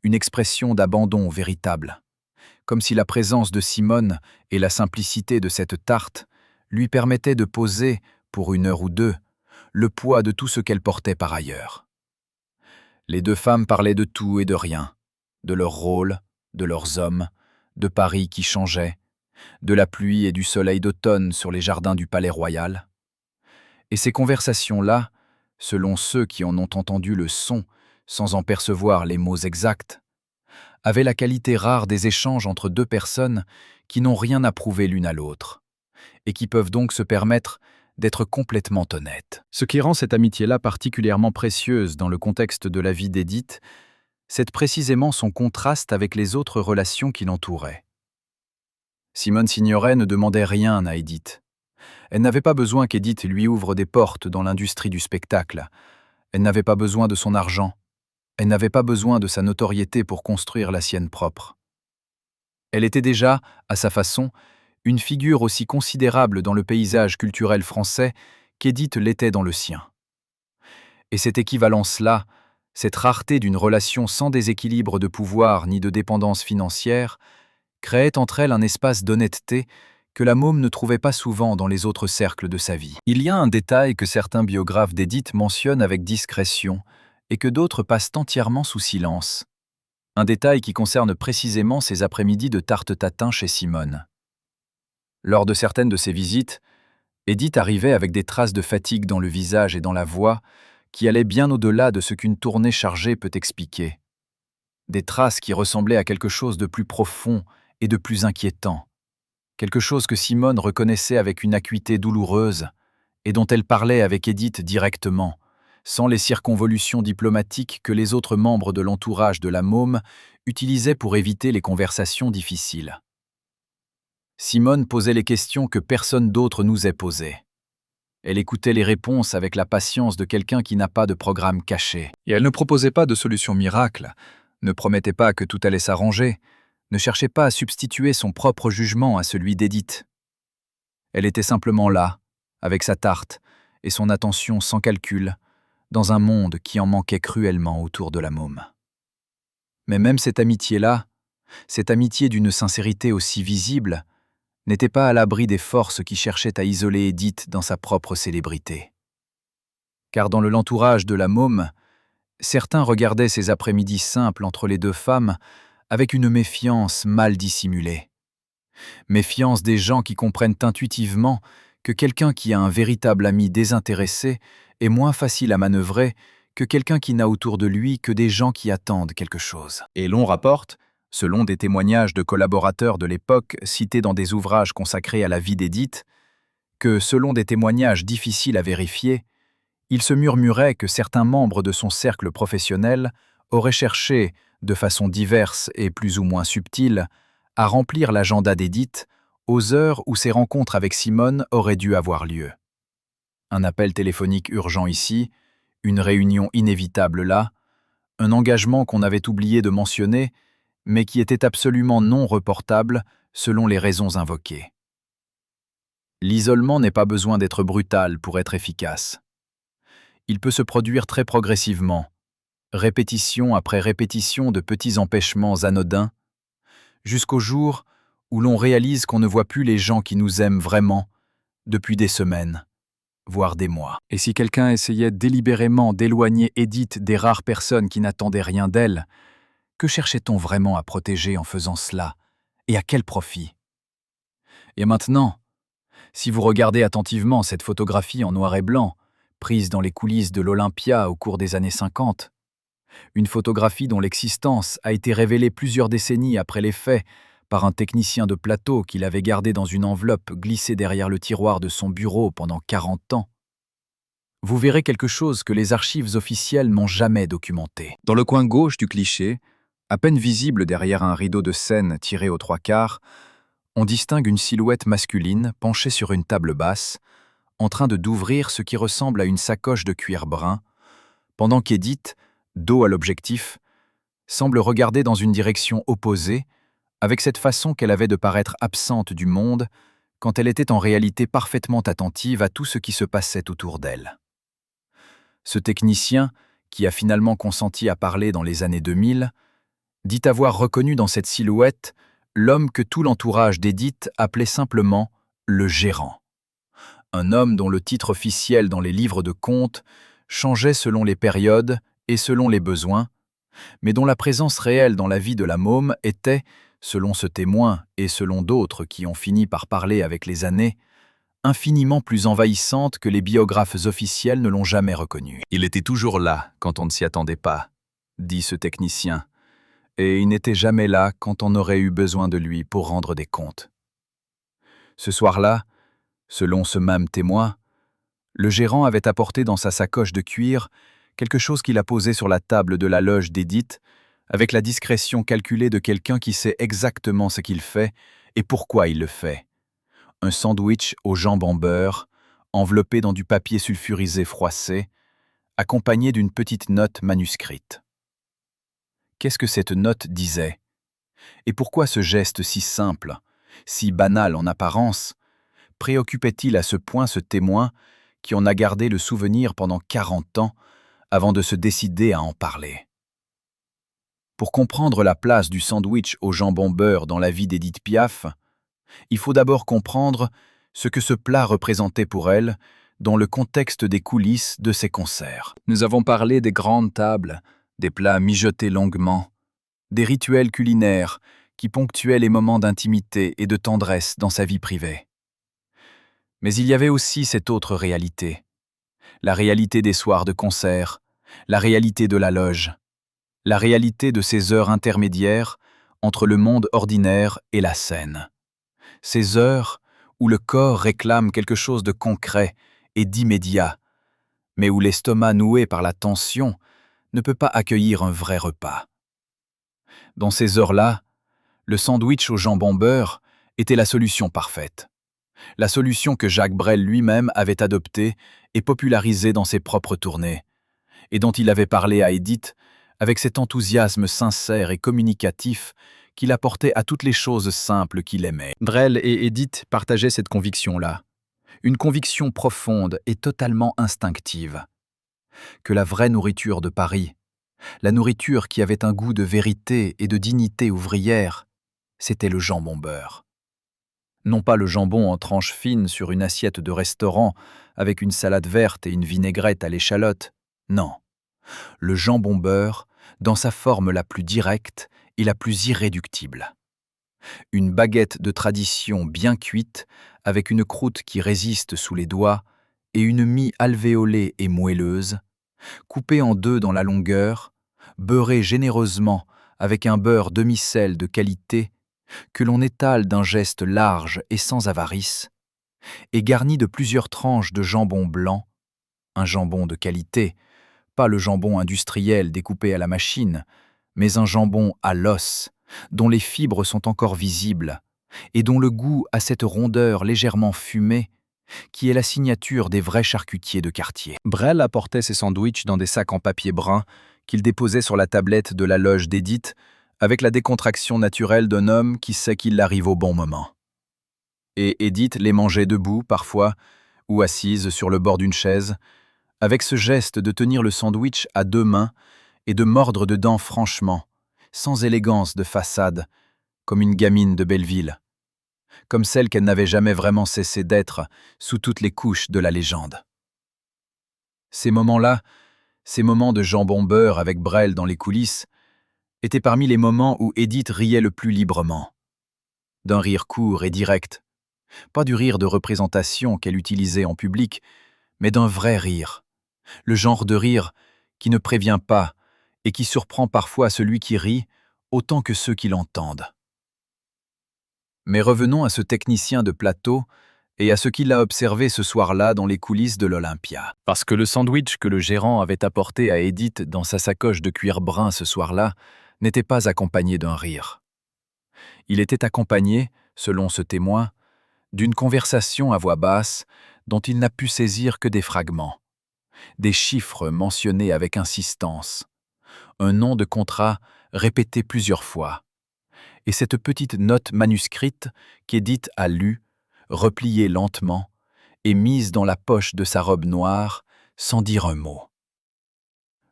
une expression d'abandon véritable, comme si la présence de Simone et la simplicité de cette tarte lui permettaient de poser, pour 1 heure ou 2, le poids de tout ce qu'elle portait par ailleurs. Les 2 femmes parlaient de tout et de rien, de leur rôle, de leurs hommes, de Paris qui changeait, de la pluie et du soleil d'automne sur les jardins du Palais Royal. Et ces conversations-là, selon ceux qui en ont entendu le son sans en percevoir les mots exacts, avaient la qualité rare des échanges entre 2 personnes qui n'ont rien à prouver l'une à l'autre, et qui peuvent donc se permettre d'être complètement honnêtes. Ce qui rend cette amitié-là particulièrement précieuse dans le contexte de la vie d'Édith, c'est précisément son contraste avec les autres relations qui l'entouraient. Simone Signoret ne demandait rien à Édith. Elle n'avait pas besoin qu'Édith lui ouvre des portes dans l'industrie du spectacle. Elle n'avait pas besoin de son argent. Elle n'avait pas besoin de sa notoriété pour construire la sienne propre. Elle était déjà, à sa façon, une figure aussi considérable dans le paysage culturel français qu'Édith l'était dans le sien. Et cette équivalence-là, cette rareté d'une relation sans déséquilibre de pouvoir ni de dépendance financière, créait entre elles un espace d'honnêteté que la môme ne trouvait pas souvent dans les autres cercles de sa vie. Il y a un détail que certains biographes d'Édith mentionnent avec discrétion et que d'autres passent entièrement sous silence. Un détail qui concerne précisément ces après-midi de tarte tatin chez Simone. Lors de certaines de ses visites, Édith arrivait avec des traces de fatigue dans le visage et dans la voix qui allaient bien au-delà de ce qu'une tournée chargée peut expliquer. Des traces qui ressemblaient à quelque chose de plus profond et de plus inquiétant. Quelque chose que Simone reconnaissait avec une acuité douloureuse et dont elle parlait avec Édith directement, sans les circonvolutions diplomatiques que les autres membres de l'entourage de la môme utilisaient pour éviter les conversations difficiles. Simone posait les questions que personne d'autre n'osait poser. Elle écoutait les réponses avec la patience de quelqu'un qui n'a pas de programme caché. Et elle ne proposait pas de solution miracle, ne promettait pas que tout allait s'arranger, ne cherchait pas à substituer son propre jugement à celui d'Édith. Elle était simplement là, avec sa tarte et son attention sans calcul, dans un monde qui en manquait cruellement autour de la môme. Mais même cette amitié-là, cette amitié d'une sincérité aussi visible, n'était pas à l'abri des forces qui cherchaient à isoler Édith dans sa propre célébrité. Car dans l'entourage de la môme, certains regardaient ces après-midi simples entre les 2 femmes avec une méfiance mal dissimulée. Méfiance des gens qui comprennent intuitivement que quelqu'un qui a un véritable ami désintéressé est moins facile à manœuvrer que quelqu'un qui n'a autour de lui que des gens qui attendent quelque chose. Et l'on rapporte, selon des témoignages de collaborateurs de l'époque cités dans des ouvrages consacrés à la vie d'Édith, que, selon des témoignages difficiles à vérifier, il se murmurait que certains membres de son cercle professionnel auraient cherché, de façon diverse et plus ou moins subtile, à remplir l'agenda d'Édith aux heures où ses rencontres avec Simone auraient dû avoir lieu. Un appel téléphonique urgent ici, une réunion inévitable là, un engagement qu'on avait oublié de mentionner, mais qui était absolument non reportable selon les raisons invoquées. L'isolement n'est pas besoin d'être brutal pour être efficace. Il peut se produire très progressivement, répétition après répétition de petits empêchements anodins, jusqu'au jour où l'on réalise qu'on ne voit plus les gens qui nous aiment vraiment depuis des semaines, voire des mois. Et si quelqu'un essayait délibérément d'éloigner Édith des rares personnes qui n'attendaient rien d'elle, que cherchait-on vraiment à protéger en faisant cela, et à quel profit? Et maintenant, si vous regardez attentivement cette photographie en noir et blanc, prise dans les coulisses de l'Olympia au cours des années 50, une photographie dont l'existence a été révélée plusieurs décennies après les faits par un technicien de plateau qui l'avait gardée dans une enveloppe glissée derrière le tiroir de son bureau pendant 40 ans, vous verrez quelque chose que les archives officielles n'ont jamais documenté. Dans le coin gauche du cliché, à peine visible derrière un rideau de scène tiré aux 3/4, on distingue une silhouette masculine penchée sur une table basse, en train d'ouvrir ce qui ressemble à une sacoche de cuir brun, pendant qu'Édith, dos à l'objectif, semble regarder dans une direction opposée, avec cette façon qu'elle avait de paraître absente du monde, quand elle était en réalité parfaitement attentive à tout ce qui se passait autour d'elle. Ce technicien, qui a finalement consenti à parler dans les années 2000, dit avoir reconnu dans cette silhouette l'homme que tout l'entourage d'Edith appelait simplement le gérant. Un homme dont le titre officiel dans les livres de comptes changeait selon les périodes et selon les besoins, mais dont la présence réelle dans la vie de la môme était, selon ce témoin et selon d'autres qui ont fini par parler avec les années, infiniment plus envahissante que les biographes officiels ne l'ont jamais reconnu. « Il était toujours là quand on ne s'y attendait pas », dit ce technicien, et il n'était jamais là quand on aurait eu besoin de lui pour rendre des comptes. Ce soir-là, selon ce même témoin, le gérant avait apporté dans sa sacoche de cuir quelque chose qu'il a posé sur la table de la loge d'Edith, avec la discrétion calculée de quelqu'un qui sait exactement ce qu'il fait et pourquoi il le fait. Un sandwich au jambon beurre, enveloppé dans du papier sulfurisé froissé, accompagné d'une petite note manuscrite. Qu'est-ce que cette note disait? Et pourquoi ce geste si simple, si banal en apparence, préoccupait-il à ce point ce témoin qui en a gardé le souvenir pendant 40 ans avant de se décider à en parler? Pour comprendre la place du sandwich au jambon beurre dans la vie d'Edith Piaf, il faut d'abord comprendre ce que ce plat représentait pour elle dans le contexte des coulisses de ses concerts. Nous avons parlé des grandes tables, des plats mijotés longuement, des rituels culinaires qui ponctuaient les moments d'intimité et de tendresse dans sa vie privée. Mais il y avait aussi cette autre réalité, la réalité des soirs de concert, la réalité de la loge, la réalité de ces heures intermédiaires entre le monde ordinaire et la scène. Ces heures où le corps réclame quelque chose de concret et d'immédiat, mais où l'estomac noué par la tension ne peut pas accueillir un vrai repas. Dans ces heures-là, le sandwich au jambon beurre était la solution parfaite. La solution que Jacques Brel lui-même avait adoptée et popularisée dans ses propres tournées, et dont il avait parlé à Edith avec cet enthousiasme sincère et communicatif qu'il apportait à toutes les choses simples qu'il aimait. Brel et Edith partageaient cette conviction-là, une conviction profonde et totalement instinctive, que la vraie nourriture de Paris, la nourriture qui avait un goût de vérité et de dignité ouvrière, c'était le jambon beurre. Non pas le jambon en tranches fines sur une assiette de restaurant avec une salade verte et une vinaigrette à l'échalote, non. Le jambon beurre dans sa forme la plus directe et la plus irréductible. Une baguette de tradition bien cuite, avec une croûte qui résiste sous les doigts et une mie alvéolée et moelleuse, coupée en deux dans la longueur, beurrée généreusement avec un beurre demi-sel de qualité, que l'on étale d'un geste large et sans avarice, et garnie de plusieurs tranches de jambon blanc, un jambon de qualité, pas le jambon industriel découpé à la machine, mais un jambon à l'os, dont les fibres sont encore visibles, et dont le goût a cette rondeur légèrement fumée, qui est la signature des vrais charcutiers de quartier. Brel apportait ses sandwichs dans des sacs en papier brun qu'il déposait sur la tablette de la loge d'Edith, avec la décontraction naturelle d'un homme qui sait qu'il arrive au bon moment. Et Edith les mangeait debout, parfois, ou assise sur le bord d'une chaise, avec ce geste de tenir le sandwich à deux mains et de mordre dedans franchement, sans élégance de façade, comme une gamine de Belleville, comme celle qu'elle n'avait jamais vraiment cessé d'être sous toutes les couches de la légende. Ces moments-là, ces moments de jambon beurre avec Brel dans les coulisses, étaient parmi les moments où Edith riait le plus librement. D'un rire court et direct, pas du rire de représentation qu'elle utilisait en public, mais d'un vrai rire, le genre de rire qui ne prévient pas et qui surprend parfois celui qui rit autant que ceux qui l'entendent. Mais revenons à ce technicien de plateau et à ce qu'il a observé ce soir-là dans les coulisses de l'Olympia. Parce que le sandwich que le gérant avait apporté à Edith dans sa sacoche de cuir brun ce soir-là n'était pas accompagné d'un rire. Il était accompagné, selon ce témoin, d'une conversation à voix basse dont il n'a pu saisir que des fragments, des chiffres mentionnés avec insistance, un nom de contrat répété plusieurs fois, et cette petite note manuscrite qu'Edith a lue, repliée lentement et mise dans la poche de sa robe noire, sans dire un mot.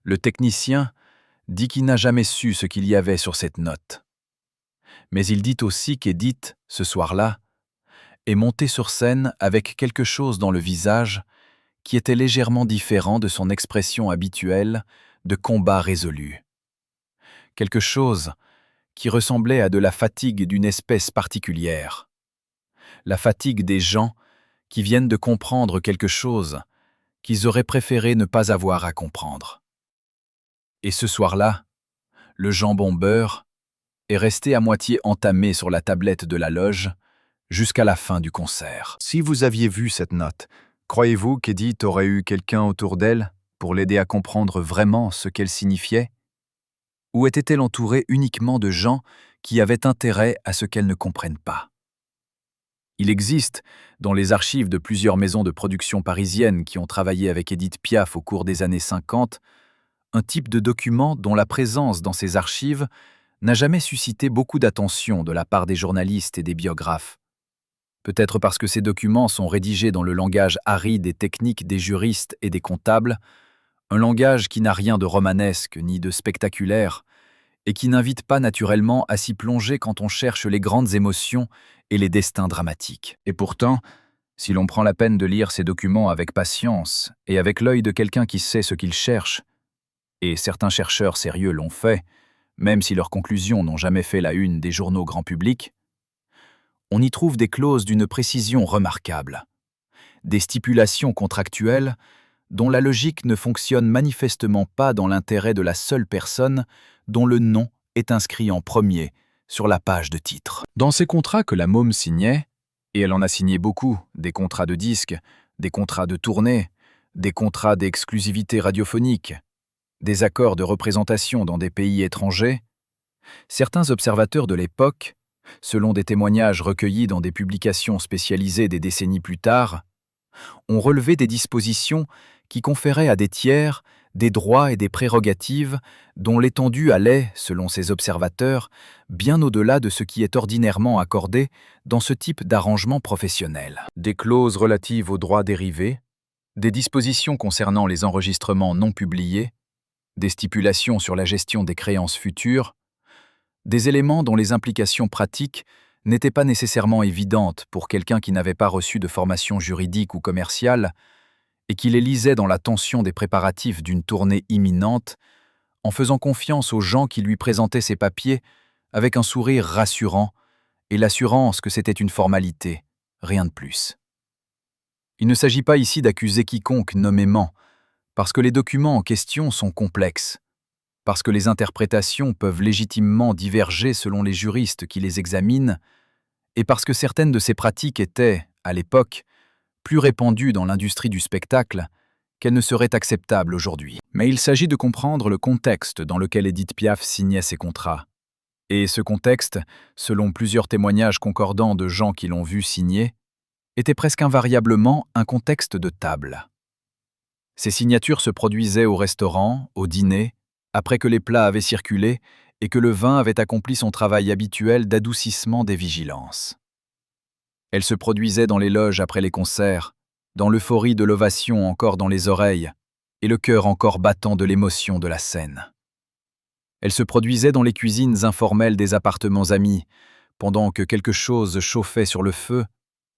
Le technicien dit qu'il n'a jamais su ce qu'il y avait sur cette note. Mais il dit aussi qu'Edith, ce soir-là, est montée sur scène avec quelque chose dans le visage qui était légèrement différent de son expression habituelle de combat résolu. Quelque chose qui ressemblait à de la fatigue d'une espèce particulière. La fatigue des gens qui viennent de comprendre quelque chose qu'ils auraient préféré ne pas avoir à comprendre. Et ce soir-là, le jambon beurre est resté à moitié entamé sur la tablette de la loge jusqu'à la fin du concert. Si vous aviez vu cette note, croyez-vous qu'Edith aurait eu quelqu'un autour d'elle pour l'aider à comprendre vraiment ce qu'elle signifiait? Ou était-elle entourée uniquement de gens qui avaient intérêt à ce qu'elle ne comprenne pas? Il existe, dans les archives de plusieurs maisons de production parisiennes qui ont travaillé avec Édith Piaf au cours des années 50, un type de document dont la présence dans ces archives n'a jamais suscité beaucoup d'attention de la part des journalistes et des biographes. Peut-être parce que ces documents sont rédigés dans le langage aride et technique des juristes et des comptables, un langage qui n'a rien de romanesque ni de spectaculaire, et qui n'invite pas naturellement à s'y plonger quand on cherche les grandes émotions et les destins dramatiques. Et pourtant, si l'on prend la peine de lire ces documents avec patience et avec l'œil de quelqu'un qui sait ce qu'il cherche, et certains chercheurs sérieux l'ont fait, même si leurs conclusions n'ont jamais fait la une des journaux grand public, on y trouve des clauses d'une précision remarquable, des stipulations contractuelles dont la logique ne fonctionne manifestement pas dans l'intérêt de la seule personne dont le nom est inscrit en premier sur la page de titre. Dans ces contrats que la môme signait, et elle en a signé beaucoup, des contrats de disques, des contrats de tournée, des contrats d'exclusivité radiophonique, des accords de représentation dans des pays étrangers, certains observateurs de l'époque, selon des témoignages recueillis dans des publications spécialisées des décennies plus tard, ont relevé des dispositions qui conféraient à des tiers des droits et des prérogatives dont l'étendue allait, selon ces observateurs, bien au-delà de ce qui est ordinairement accordé dans ce type d'arrangement professionnel. Des clauses relatives aux droits dérivés, des dispositions concernant les enregistrements non publiés, des stipulations sur la gestion des créances futures, des éléments dont les implications pratiques n'étaient pas nécessairement évidentes pour quelqu'un qui n'avait pas reçu de formation juridique ou commerciale et qui les lisait dans la tension des préparatifs d'une tournée imminente, en faisant confiance aux gens qui lui présentaient ces papiers avec un sourire rassurant et l'assurance que c'était une formalité, rien de plus. Il ne s'agit pas ici d'accuser quiconque nommément, parce que les documents en question sont complexes, parce que les interprétations peuvent légitimement diverger selon les juristes qui les examinent, et parce que certaines de ces pratiques étaient, à l'époque, plus répandues dans l'industrie du spectacle qu'elles ne seraient acceptables aujourd'hui. Mais il s'agit de comprendre le contexte dans lequel Édith Piaf signait ses contrats. Et ce contexte, selon plusieurs témoignages concordants de gens qui l'ont vu signer, était presque invariablement un contexte de table. Ces signatures se produisaient au restaurant, au dîner, après que les plats avaient circulé et que le vin avait accompli son travail habituel d'adoucissement des vigilances. Elles se produisaient dans les loges après les concerts, dans l'euphorie de l'ovation encore dans les oreilles et le cœur encore battant de l'émotion de la scène. Elles se produisaient dans les cuisines informelles des appartements amis, pendant que quelque chose chauffait sur le feu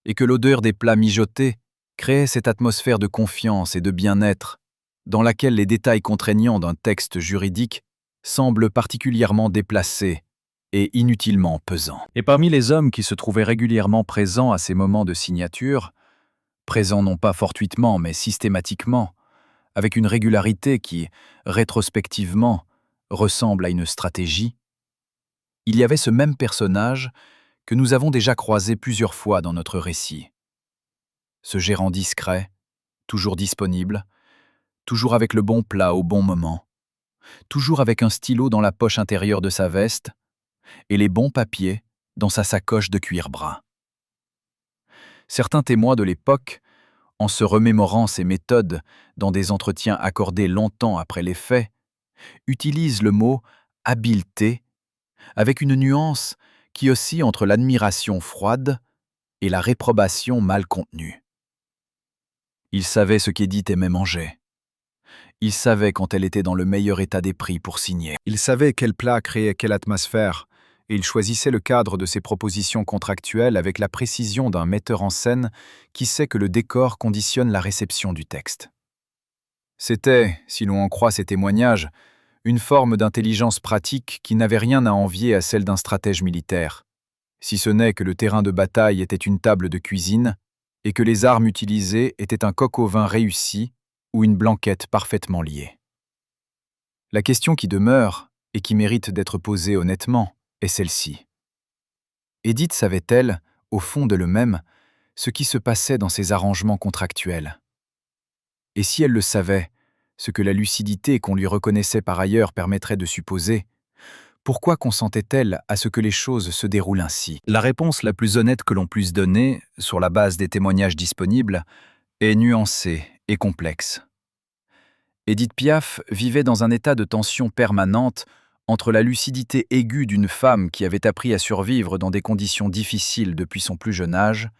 et que l'odeur des plats mijotés créait cette atmosphère de confiance et de bien-être dans laquelle les détails contraignants d'un texte juridique semblent particulièrement déplacés et inutilement pesants. Et parmi les hommes qui se trouvaient régulièrement présents à ces moments de signature, présents non pas fortuitement mais systématiquement, avec une régularité qui, rétrospectivement, ressemble à une stratégie, il y avait ce même personnage que nous avons déjà croisé plusieurs fois dans notre récit. Ce gérant discret, toujours disponible, toujours avec le bon plat au bon moment, toujours avec un stylo dans la poche intérieure de sa veste et les bons papiers dans sa sacoche de cuir brun. Certains témoins de l'époque, en se remémorant ces méthodes dans des entretiens accordés longtemps après les faits, utilisent le mot « habileté » avec une nuance qui oscille entre l'admiration froide et la réprobation mal contenue. Il savait ce qu'Édith aimait manger. Il savait quand elle était dans le meilleur état d'esprit pour signer. Il savait quel plat créait quelle atmosphère, et il choisissait le cadre de ses propositions contractuelles avec la précision d'un metteur en scène qui sait que le décor conditionne la réception du texte. C'était, si l'on en croit ses témoignages, une forme d'intelligence pratique qui n'avait rien à envier à celle d'un stratège militaire, si ce n'est que le terrain de bataille était une table de cuisine et que les armes utilisées étaient un coq au vin réussi ou une blanquette parfaitement liée. La question qui demeure, et qui mérite d'être posée honnêtement, est celle-ci. Édith savait-elle, au fond de l'elle-même, ce qui se passait dans ces arrangements contractuels? Et si elle le savait, ce que la lucidité qu'on lui reconnaissait par ailleurs permettrait de supposer, pourquoi consentait-elle à ce que les choses se déroulent ainsi? La réponse la plus honnête que l'on puisse donner, sur la base des témoignages disponibles, est nuancée et complexe. Édith Piaf vivait dans un état de tension permanente entre la lucidité aiguë d'une femme qui avait appris à survivre dans des conditions difficiles depuis son plus jeune âge,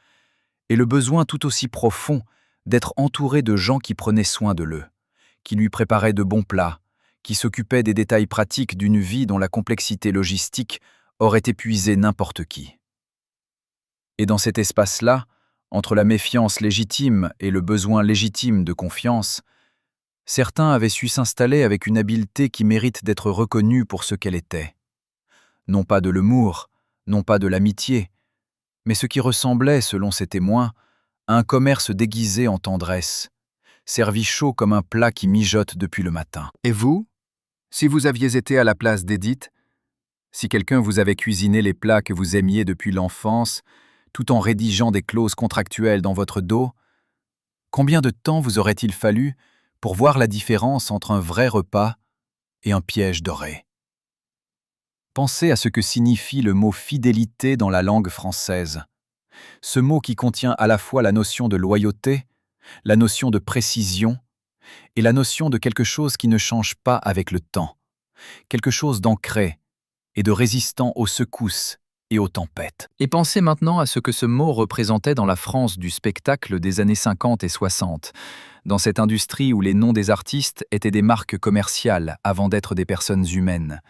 et le besoin tout aussi profond d'être entourée de gens qui prenaient soin de l'eux, qui lui préparaient de bons plats, qui s'occupaient des détails pratiques d'une vie dont la complexité logistique aurait épuisé n'importe qui. Et dans cet espace-là, entre la méfiance légitime et le besoin légitime de confiance, certains avaient su s'installer avec une habileté qui mérite d'être reconnue pour ce qu'elle était. Non pas de l'humour, non pas de l'amitié, mais ce qui ressemblait, selon ces témoins, à un commerce déguisé en tendresse, servi chaud comme un plat qui mijote depuis le matin. Et vous, si vous aviez été à la place d'Édith, si quelqu'un vous avait cuisiné les plats que vous aimiez depuis l'enfance, tout en rédigeant des clauses contractuelles dans votre dos, combien de temps vous aurait-il fallu pour voir la différence entre un vrai repas et un piège doré? Pensez à ce que signifie le mot fidélité dans la langue française. Ce mot qui contient à la fois la notion de loyauté, la notion de précision et la notion de quelque chose qui ne change pas avec le temps, quelque chose d'ancré et de résistant aux secousses et aux tempêtes. Et pensez maintenant à ce que ce mot représentait dans la France du spectacle des années 50 et 60, dans cette industrie où les noms des artistes étaient des marques commerciales avant d'être des personnes humaines,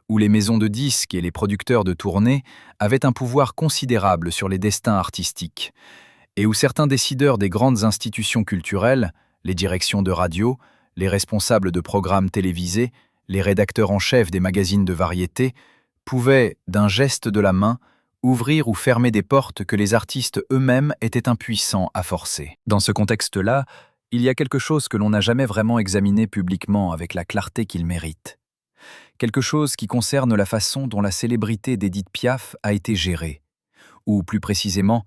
où les maisons de disques et les producteurs de tournées avaient un pouvoir considérable sur les destins artistiques, et où certains décideurs des grandes institutions culturelles, les directions de radio, les responsables de programmes télévisés, les rédacteurs en chef des magazines de variété, pouvaient, d'un geste de la main, ouvrir ou fermer des portes que les artistes eux-mêmes étaient impuissants à forcer. Dans ce contexte-là, il y a quelque chose que l'on n'a jamais vraiment examiné publiquement avec la clarté qu'il mérite. Quelque chose qui concerne la façon dont la célébrité d'Édith Piaf a été gérée, ou plus précisément,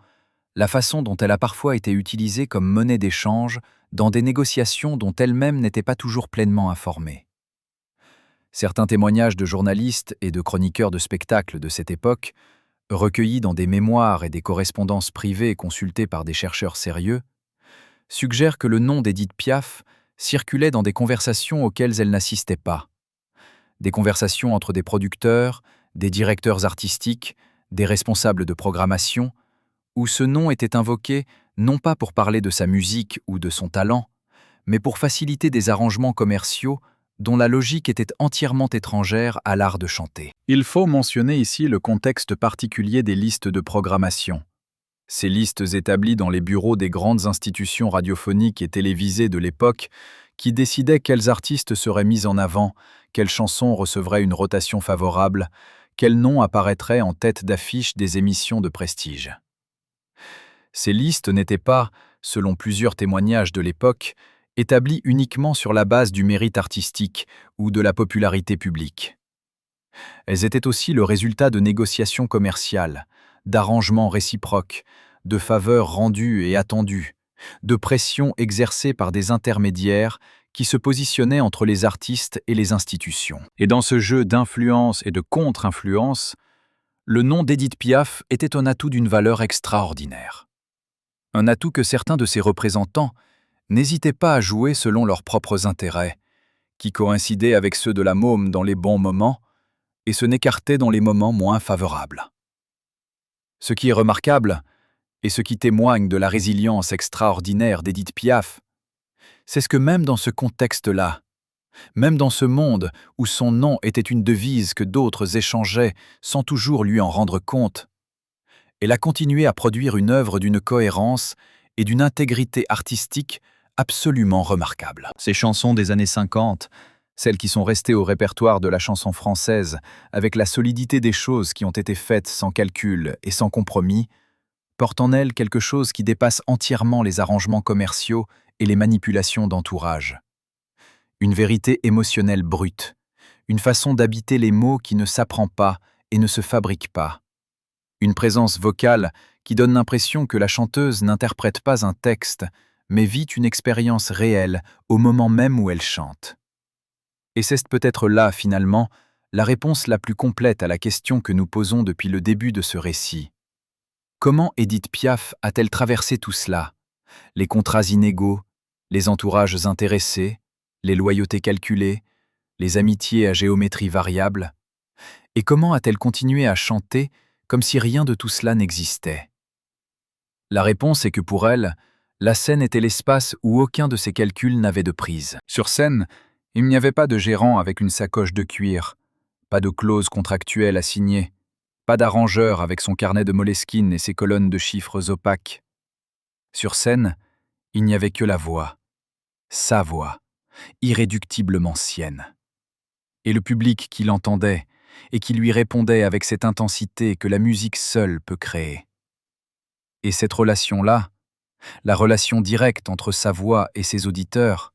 la façon dont elle a parfois été utilisée comme monnaie d'échange dans des négociations dont elle-même n'était pas toujours pleinement informée. Certains témoignages de journalistes et de chroniqueurs de spectacles de cette époque, recueillis dans des mémoires et des correspondances privées consultées par des chercheurs sérieux, suggèrent que le nom d'Édith Piaf circulait dans des conversations auxquelles elle n'assistait pas. Des conversations entre des producteurs, des directeurs artistiques, des responsables de programmation, où ce nom était invoqué non pas pour parler de sa musique ou de son talent, mais pour faciliter des arrangements commerciaux dont la logique était entièrement étrangère à l'art de chanter. Il faut mentionner ici le contexte particulier des listes de programmation. Ces listes établies dans les bureaux des grandes institutions radiophoniques et télévisées de l'époque qui décidaient quels artistes seraient mis en avant, quelles chansons recevraient une rotation favorable, quels noms apparaîtraient en tête d'affiche des émissions de prestige. Ces listes n'étaient pas, selon plusieurs témoignages de l'époque, établies uniquement sur la base du mérite artistique ou de la popularité publique. Elles étaient aussi le résultat de négociations commerciales, d'arrangements réciproques, de faveurs rendues et attendues, de pressions exercées par des intermédiaires qui se positionnaient entre les artistes et les institutions. Et dans ce jeu d'influence et de contre-influence, le nom d'Édith Piaf était un atout d'une valeur extraordinaire. Un atout que certains de ses représentants n'hésitaient pas à jouer selon leurs propres intérêts, qui coïncidaient avec ceux de la môme dans les bons moments et se n'écartaient dans les moments moins favorables. Ce qui est remarquable, et ce qui témoigne de la résilience extraordinaire d'Édith Piaf, c'est ce que même dans ce contexte-là, même dans ce monde où son nom était une devise que d'autres échangeaient sans toujours lui en rendre compte, elle a continué à produire une œuvre d'une cohérence et d'une intégrité artistique absolument remarquables. Ces chansons des années 50, celles qui sont restées au répertoire de la chanson française avec la solidité des choses qui ont été faites sans calcul et sans compromis, portent en elles quelque chose qui dépasse entièrement les arrangements commerciaux et les manipulations d'entourage. Une vérité émotionnelle brute, une façon d'habiter les mots qui ne s'apprend pas et ne se fabrique pas. Une présence vocale qui donne l'impression que la chanteuse n'interprète pas un texte, mais vit une expérience réelle au moment même où elle chante. Et c'est peut-être là, finalement, la réponse la plus complète à la question que nous posons depuis le début de ce récit. Comment Édith Piaf a-t-elle traversé tout cela? Les contrats inégaux, les entourages intéressés, les loyautés calculées, les amitiés à géométrie variable? Et comment a-t-elle continué à chanter comme si rien de tout cela n'existait? La réponse est que pour elle, la scène était l'espace où aucun de ces calculs n'avait de prise. Sur scène, il n'y avait pas de gérant avec une sacoche de cuir, pas de clause contractuelle à signer, pas d'arrangeur avec son carnet de Moleskine et ses colonnes de chiffres opaques. Sur scène, il n'y avait que la voix, sa voix, irréductiblement sienne. Et le public qui l'entendait et qui lui répondait avec cette intensité que la musique seule peut créer. Et cette relation-là, la relation directe entre sa voix et ses auditeurs,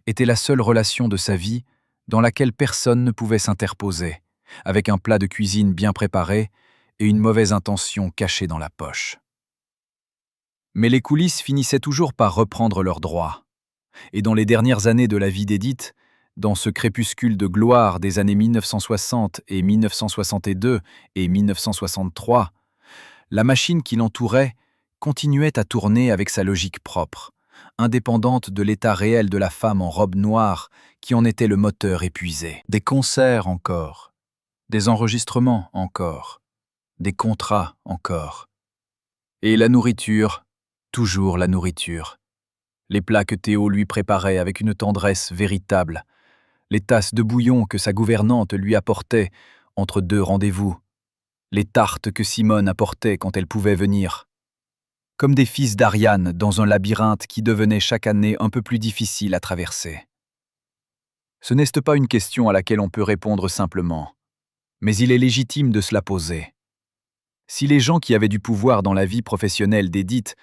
était la seule relation de sa vie dans laquelle personne ne pouvait s'interposer, avec un plat de cuisine bien préparé et une mauvaise intention cachée dans la poche. Mais les coulisses finissaient toujours par reprendre leurs droits. Et dans les dernières années de la vie d'Édith, dans ce crépuscule de gloire des années 1960 et 1962 et 1963, la machine qui l'entourait continuait à tourner avec sa logique propre, indépendante de l'état réel de la femme en robe noire qui en était le moteur épuisé. Des concerts encore, des enregistrements encore, des contrats encore. Et la nourriture, toujours la nourriture. Les plats que Théo lui préparait avec une tendresse véritable, les tasses de bouillon que sa gouvernante lui apportait entre deux rendez-vous, les tartes que Simone apportait quand elle pouvait venir. Comme des fils d'Ariane dans un labyrinthe qui devenait chaque année un peu plus difficile à traverser. Ce n'est pas une question à laquelle on peut répondre simplement, mais il est légitime de se la poser. Si les gens qui avaient du pouvoir dans la vie professionnelle d'Édith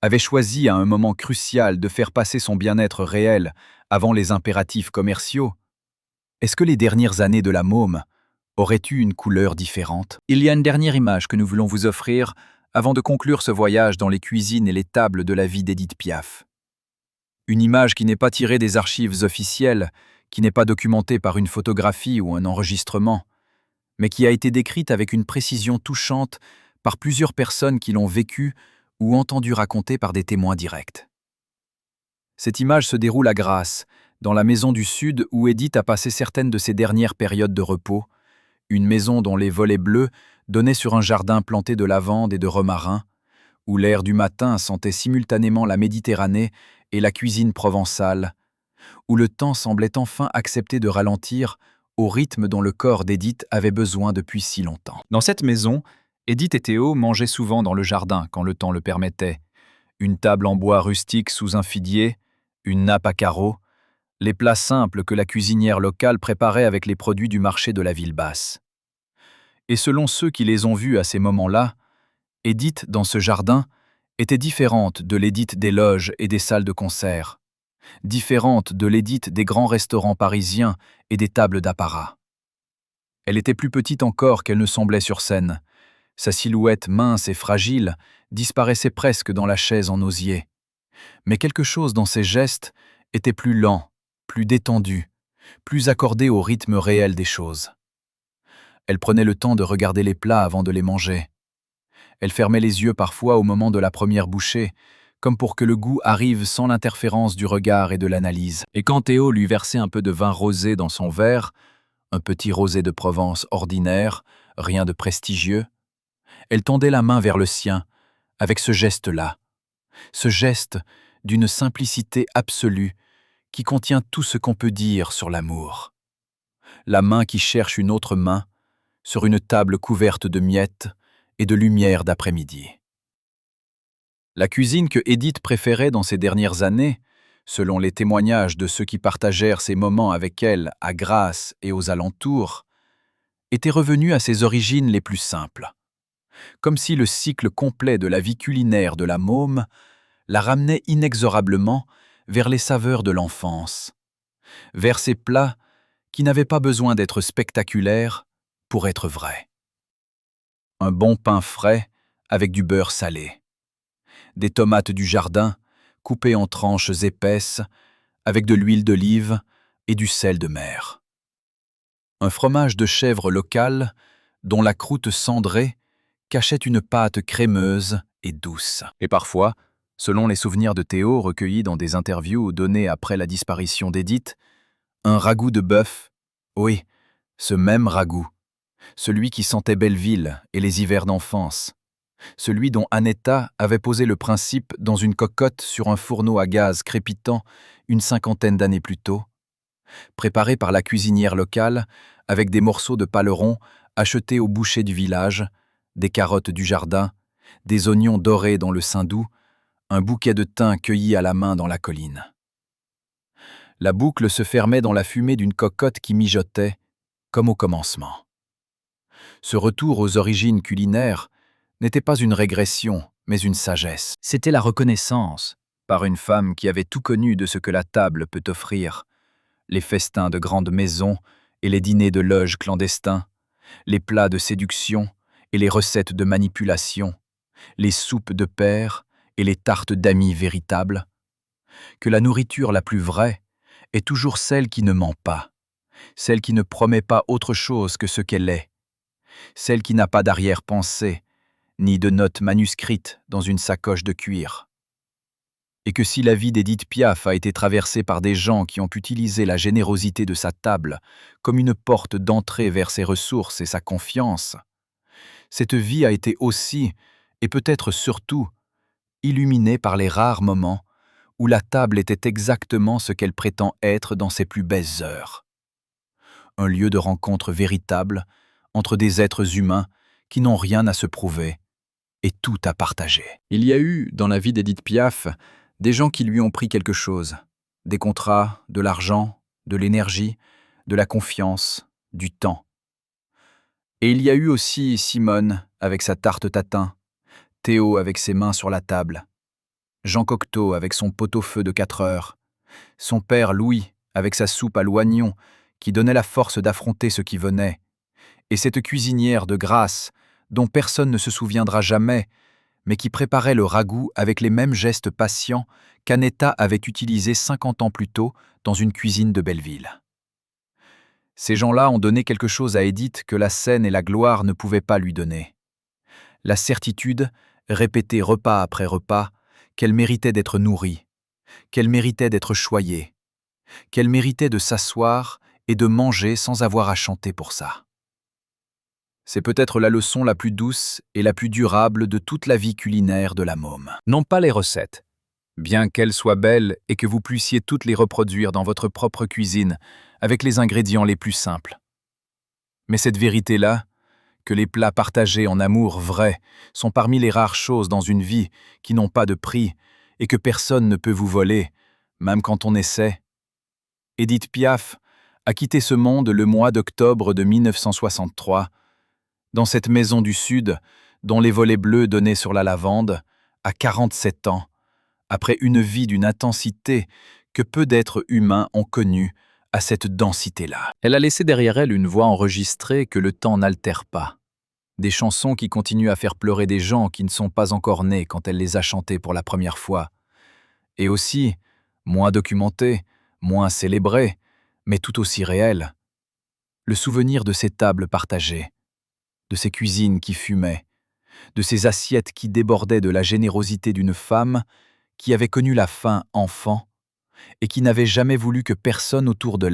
avaient choisi à un moment crucial de faire passer son bien-être réel avant les impératifs commerciaux, est-ce que les dernières années de la môme auraient eu une couleur différente? Il y a une dernière image que nous voulons vous offrir avant de conclure ce voyage dans les cuisines et les tables de la vie d'Édith Piaf. Une image qui n'est pas tirée des archives officielles, qui n'est pas documentée par une photographie ou un enregistrement, mais qui a été décrite avec une précision touchante par plusieurs personnes qui l'ont vécue ou entendu raconter par des témoins directs. Cette image se déroule à Grasse, dans la maison du Sud où Édith a passé certaines de ses dernières périodes de repos, une maison dont les volets bleus donnaient sur un jardin planté de lavande et de romarin, où l'air du matin sentait simultanément la Méditerranée et la cuisine provençale, où le temps semblait enfin accepter de ralentir au rythme dont le corps d'Édith avait besoin depuis si longtemps. Dans cette maison, Édith et Théo mangeaient souvent dans le jardin quand le temps le permettait. Une table en bois rustique sous un figuier, une nappe à carreaux, les plats simples que la cuisinière locale préparait avec les produits du marché de la ville basse. Et selon ceux qui les ont vus à ces moments-là, Édith, dans ce jardin, était différente de l'Édith des loges et des salles de concert, différente de l'Édith des grands restaurants parisiens et des tables d'apparat. Elle était plus petite encore qu'elle ne semblait sur scène. Sa silhouette mince et fragile disparaissait presque dans la chaise en osier. Mais quelque chose dans ses gestes était plus lent, plus détendu, plus accordé au rythme réel des choses. Elle prenait le temps de regarder les plats avant de les manger. Elle fermait les yeux parfois au moment de la première bouchée, comme pour que le goût arrive sans l'interférence du regard et de l'analyse. Et quand Théo lui versait un peu de vin rosé dans son verre, un petit rosé de Provence ordinaire, rien de prestigieux, elle tendait la main vers le sien, avec ce geste-là, ce geste d'une simplicité absolue qui contient tout ce qu'on peut dire sur l'amour. La main qui cherche une autre main sur une table couverte de miettes et de lumière d'après-midi. La cuisine que Edith préférait dans ces dernières années, selon les témoignages de ceux qui partagèrent ces moments avec elle à Grasse et aux alentours, était revenue à ses origines les plus simples. Comme si le cycle complet de la vie culinaire de la môme la ramenait inexorablement vers les saveurs de l'enfance, vers ces plats qui n'avaient pas besoin d'être spectaculaires pour être vrais. Un bon pain frais avec du beurre salé, des tomates du jardin coupées en tranches épaisses avec de l'huile d'olive et du sel de mer. Un fromage de chèvre local dont la croûte cendrée cachait une pâte crémeuse et douce. Et parfois, selon les souvenirs de Théo recueillis dans des interviews données après la disparition d'Edith, un ragoût de bœuf, oui, ce même ragoût, celui qui sentait Belleville et les hivers d'enfance, celui dont Annetta avait posé le principe dans une cocotte sur un fourneau à gaz crépitant une 50aine d'années plus tôt, préparé par la cuisinière locale avec des morceaux de paleron achetés au boucher du village, des carottes du jardin, des oignons dorés dans le sein doux, un bouquet de thym cueilli à la main dans la colline. La boucle se fermait dans la fumée d'une cocotte qui mijotait, comme au commencement. Ce retour aux origines culinaires n'était pas une régression, mais une sagesse. C'était la reconnaissance, par une femme qui avait tout connu de ce que la table peut offrir, les festins de grandes maisons et les dîners de loges clandestins, les plats de séduction et les recettes de manipulation, les soupes de père et les tartes d'amis véritables, que la nourriture la plus vraie est toujours celle qui ne ment pas, celle qui ne promet pas autre chose que ce qu'elle est, celle qui n'a pas d'arrière-pensée, ni de notes manuscrites dans une sacoche de cuir. Et que si la vie d'Edith Piaf a été traversée par des gens qui ont utilisé la générosité de sa table comme une porte d'entrée vers ses ressources et sa confiance, cette vie a été aussi, et peut-être surtout, illuminée par les rares moments où la table était exactement ce qu'elle prétend être dans ses plus belles heures. Un lieu de rencontre véritable entre des êtres humains qui n'ont rien à se prouver et tout à partager. Il y a eu, dans la vie d'Edith Piaf, des gens qui lui ont pris quelque chose, des contrats, de l'argent, de l'énergie, de la confiance, du temps. Et il y a eu aussi Simone avec sa tarte tatin, Théo avec ses mains sur la table, Jean Cocteau avec son pot-au-feu de 4 heures, son père Louis avec sa soupe à l'oignon qui donnait la force d'affronter ce qui venait, et cette cuisinière de Grasse dont personne ne se souviendra jamais, mais qui préparait le ragoût avec les mêmes gestes patients qu'Annetta avait utilisés 50 ans plus tôt dans une cuisine de Belleville. Ces gens-là ont donné quelque chose à Edith que la scène et la gloire ne pouvaient pas lui donner. La certitude, répétée repas après repas, qu'elle méritait d'être nourrie, qu'elle méritait d'être choyée, qu'elle méritait de s'asseoir et de manger sans avoir à chanter pour ça. C'est peut-être la leçon la plus douce et la plus durable de toute la vie culinaire de la môme. Non pas les recettes, bien qu'elles soient belles et que vous puissiez toutes les reproduire dans votre propre cuisine avec les ingrédients les plus simples. Mais cette vérité-là, que les plats partagés en amour vrai sont parmi les rares choses dans une vie qui n'ont pas de prix et que personne ne peut vous voler, même quand on essaie. Edith Piaf a quitté ce monde le mois d'octobre de 1963, dans cette maison du Sud, dont les volets bleus donnaient sur la lavande, à 47 ans, après une vie d'une intensité que peu d'êtres humains ont connue à cette densité-là. Elle a laissé derrière elle une voix enregistrée que le temps n'altère pas. Des chansons qui continuent à faire pleurer des gens qui ne sont pas encore nés quand elle les a chantées pour la première fois. Et aussi, moins documentées, moins célébrées, mais tout aussi réelles, le souvenir de ces tables partagées, de ces cuisines qui fumaient, de ces assiettes qui débordaient de la générosité d'une femme qui avait connu la faim enfant et qui n'avait jamais voulu que personne autour de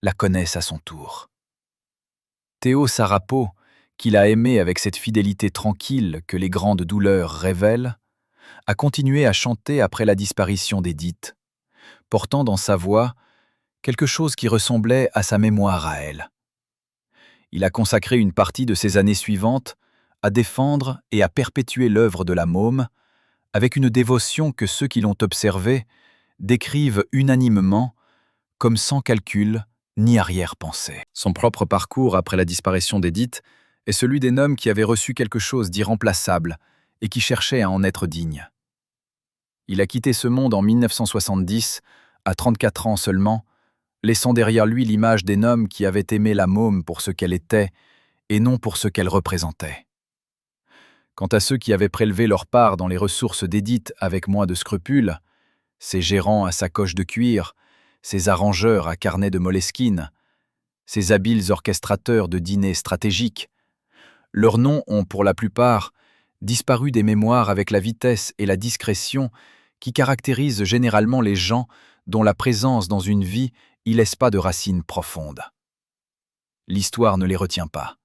la connaisse à son tour. Théo Sarapo, qu'il a aimée avec cette fidélité tranquille que les grandes douleurs révèlent, a continué à chanter après la disparition d'Édith, portant dans sa voix quelque chose qui ressemblait à sa mémoire à elle. Il a consacré une partie de ses années suivantes à défendre et à perpétuer l'œuvre de la môme, avec une dévotion que ceux qui l'ont observée décrivent unanimement comme sans calcul ni arrière-pensée. Son propre parcours après la disparition d'Édith est celui d'un homme qui avait reçu quelque chose d'irremplaçable et qui cherchait à en être digne. Il a quitté ce monde en 1970, à 34 ans seulement, laissant derrière lui l'image d'un homme qui avait aimé la môme pour ce qu'elle était et non pour ce qu'elle représentait. Quant à ceux qui avaient prélevé leur part dans les ressources d'Édith avec moins de scrupules, ces gérants à sacoche de cuir, ces arrangeurs à carnet de Moleskine, ces habiles orchestrateurs de dîners stratégiques, leurs noms ont, pour la plupart, disparu des mémoires avec la vitesse et la discrétion qui caractérisent généralement les gens dont la présence dans une vie y laisse pas de racines profondes. L'histoire ne les retient pas.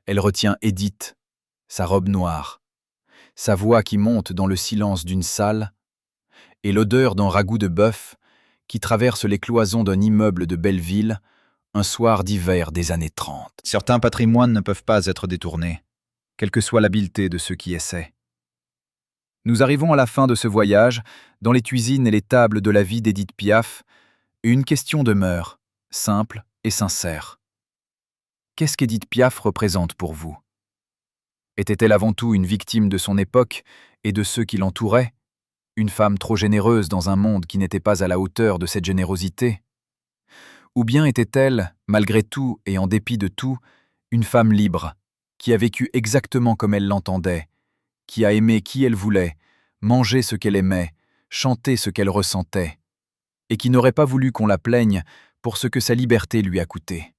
Elle retient Édith, sa robe noire, sa voix qui monte dans le silence d'une salle, et l'odeur d'un ragoût de bœuf qui traverse les cloisons d'un immeuble de Belleville un soir d'hiver des années 30. Certains patrimoines ne peuvent pas être détournés, quelle que soit l'habileté de ceux qui essaient. Nous arrivons à la fin de ce voyage, dans les cuisines et les tables de la vie d'Édith Piaf, et une question demeure, simple et sincère. Qu'est-ce qu'Édith Piaf représente pour vous? Était-elle avant tout une victime de son époque et de ceux qui l'entouraient? Une femme trop généreuse dans un monde qui n'était pas à la hauteur de cette générosité? Ou bien était-elle, malgré tout et en dépit de tout, une femme libre, qui a vécu exactement comme elle l'entendait, qui a aimé qui elle voulait, mangé ce qu'elle aimait, chanté ce qu'elle ressentait, et qui n'aurait pas voulu qu'on la plaigne pour ce que sa liberté lui a coûté?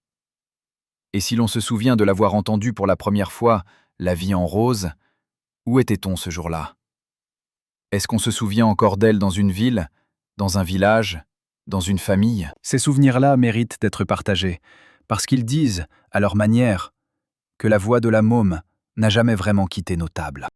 Et si l'on se souvient de l'avoir entendue pour la première fois, la vie en rose, où était-on ce jour-là? Est-ce qu'on se souvient encore d'elle dans une ville, dans un village, dans une famille? Ces souvenirs-là méritent d'être partagés, parce qu'ils disent, à leur manière, que la voix de la môme n'a jamais vraiment quitté nos tables.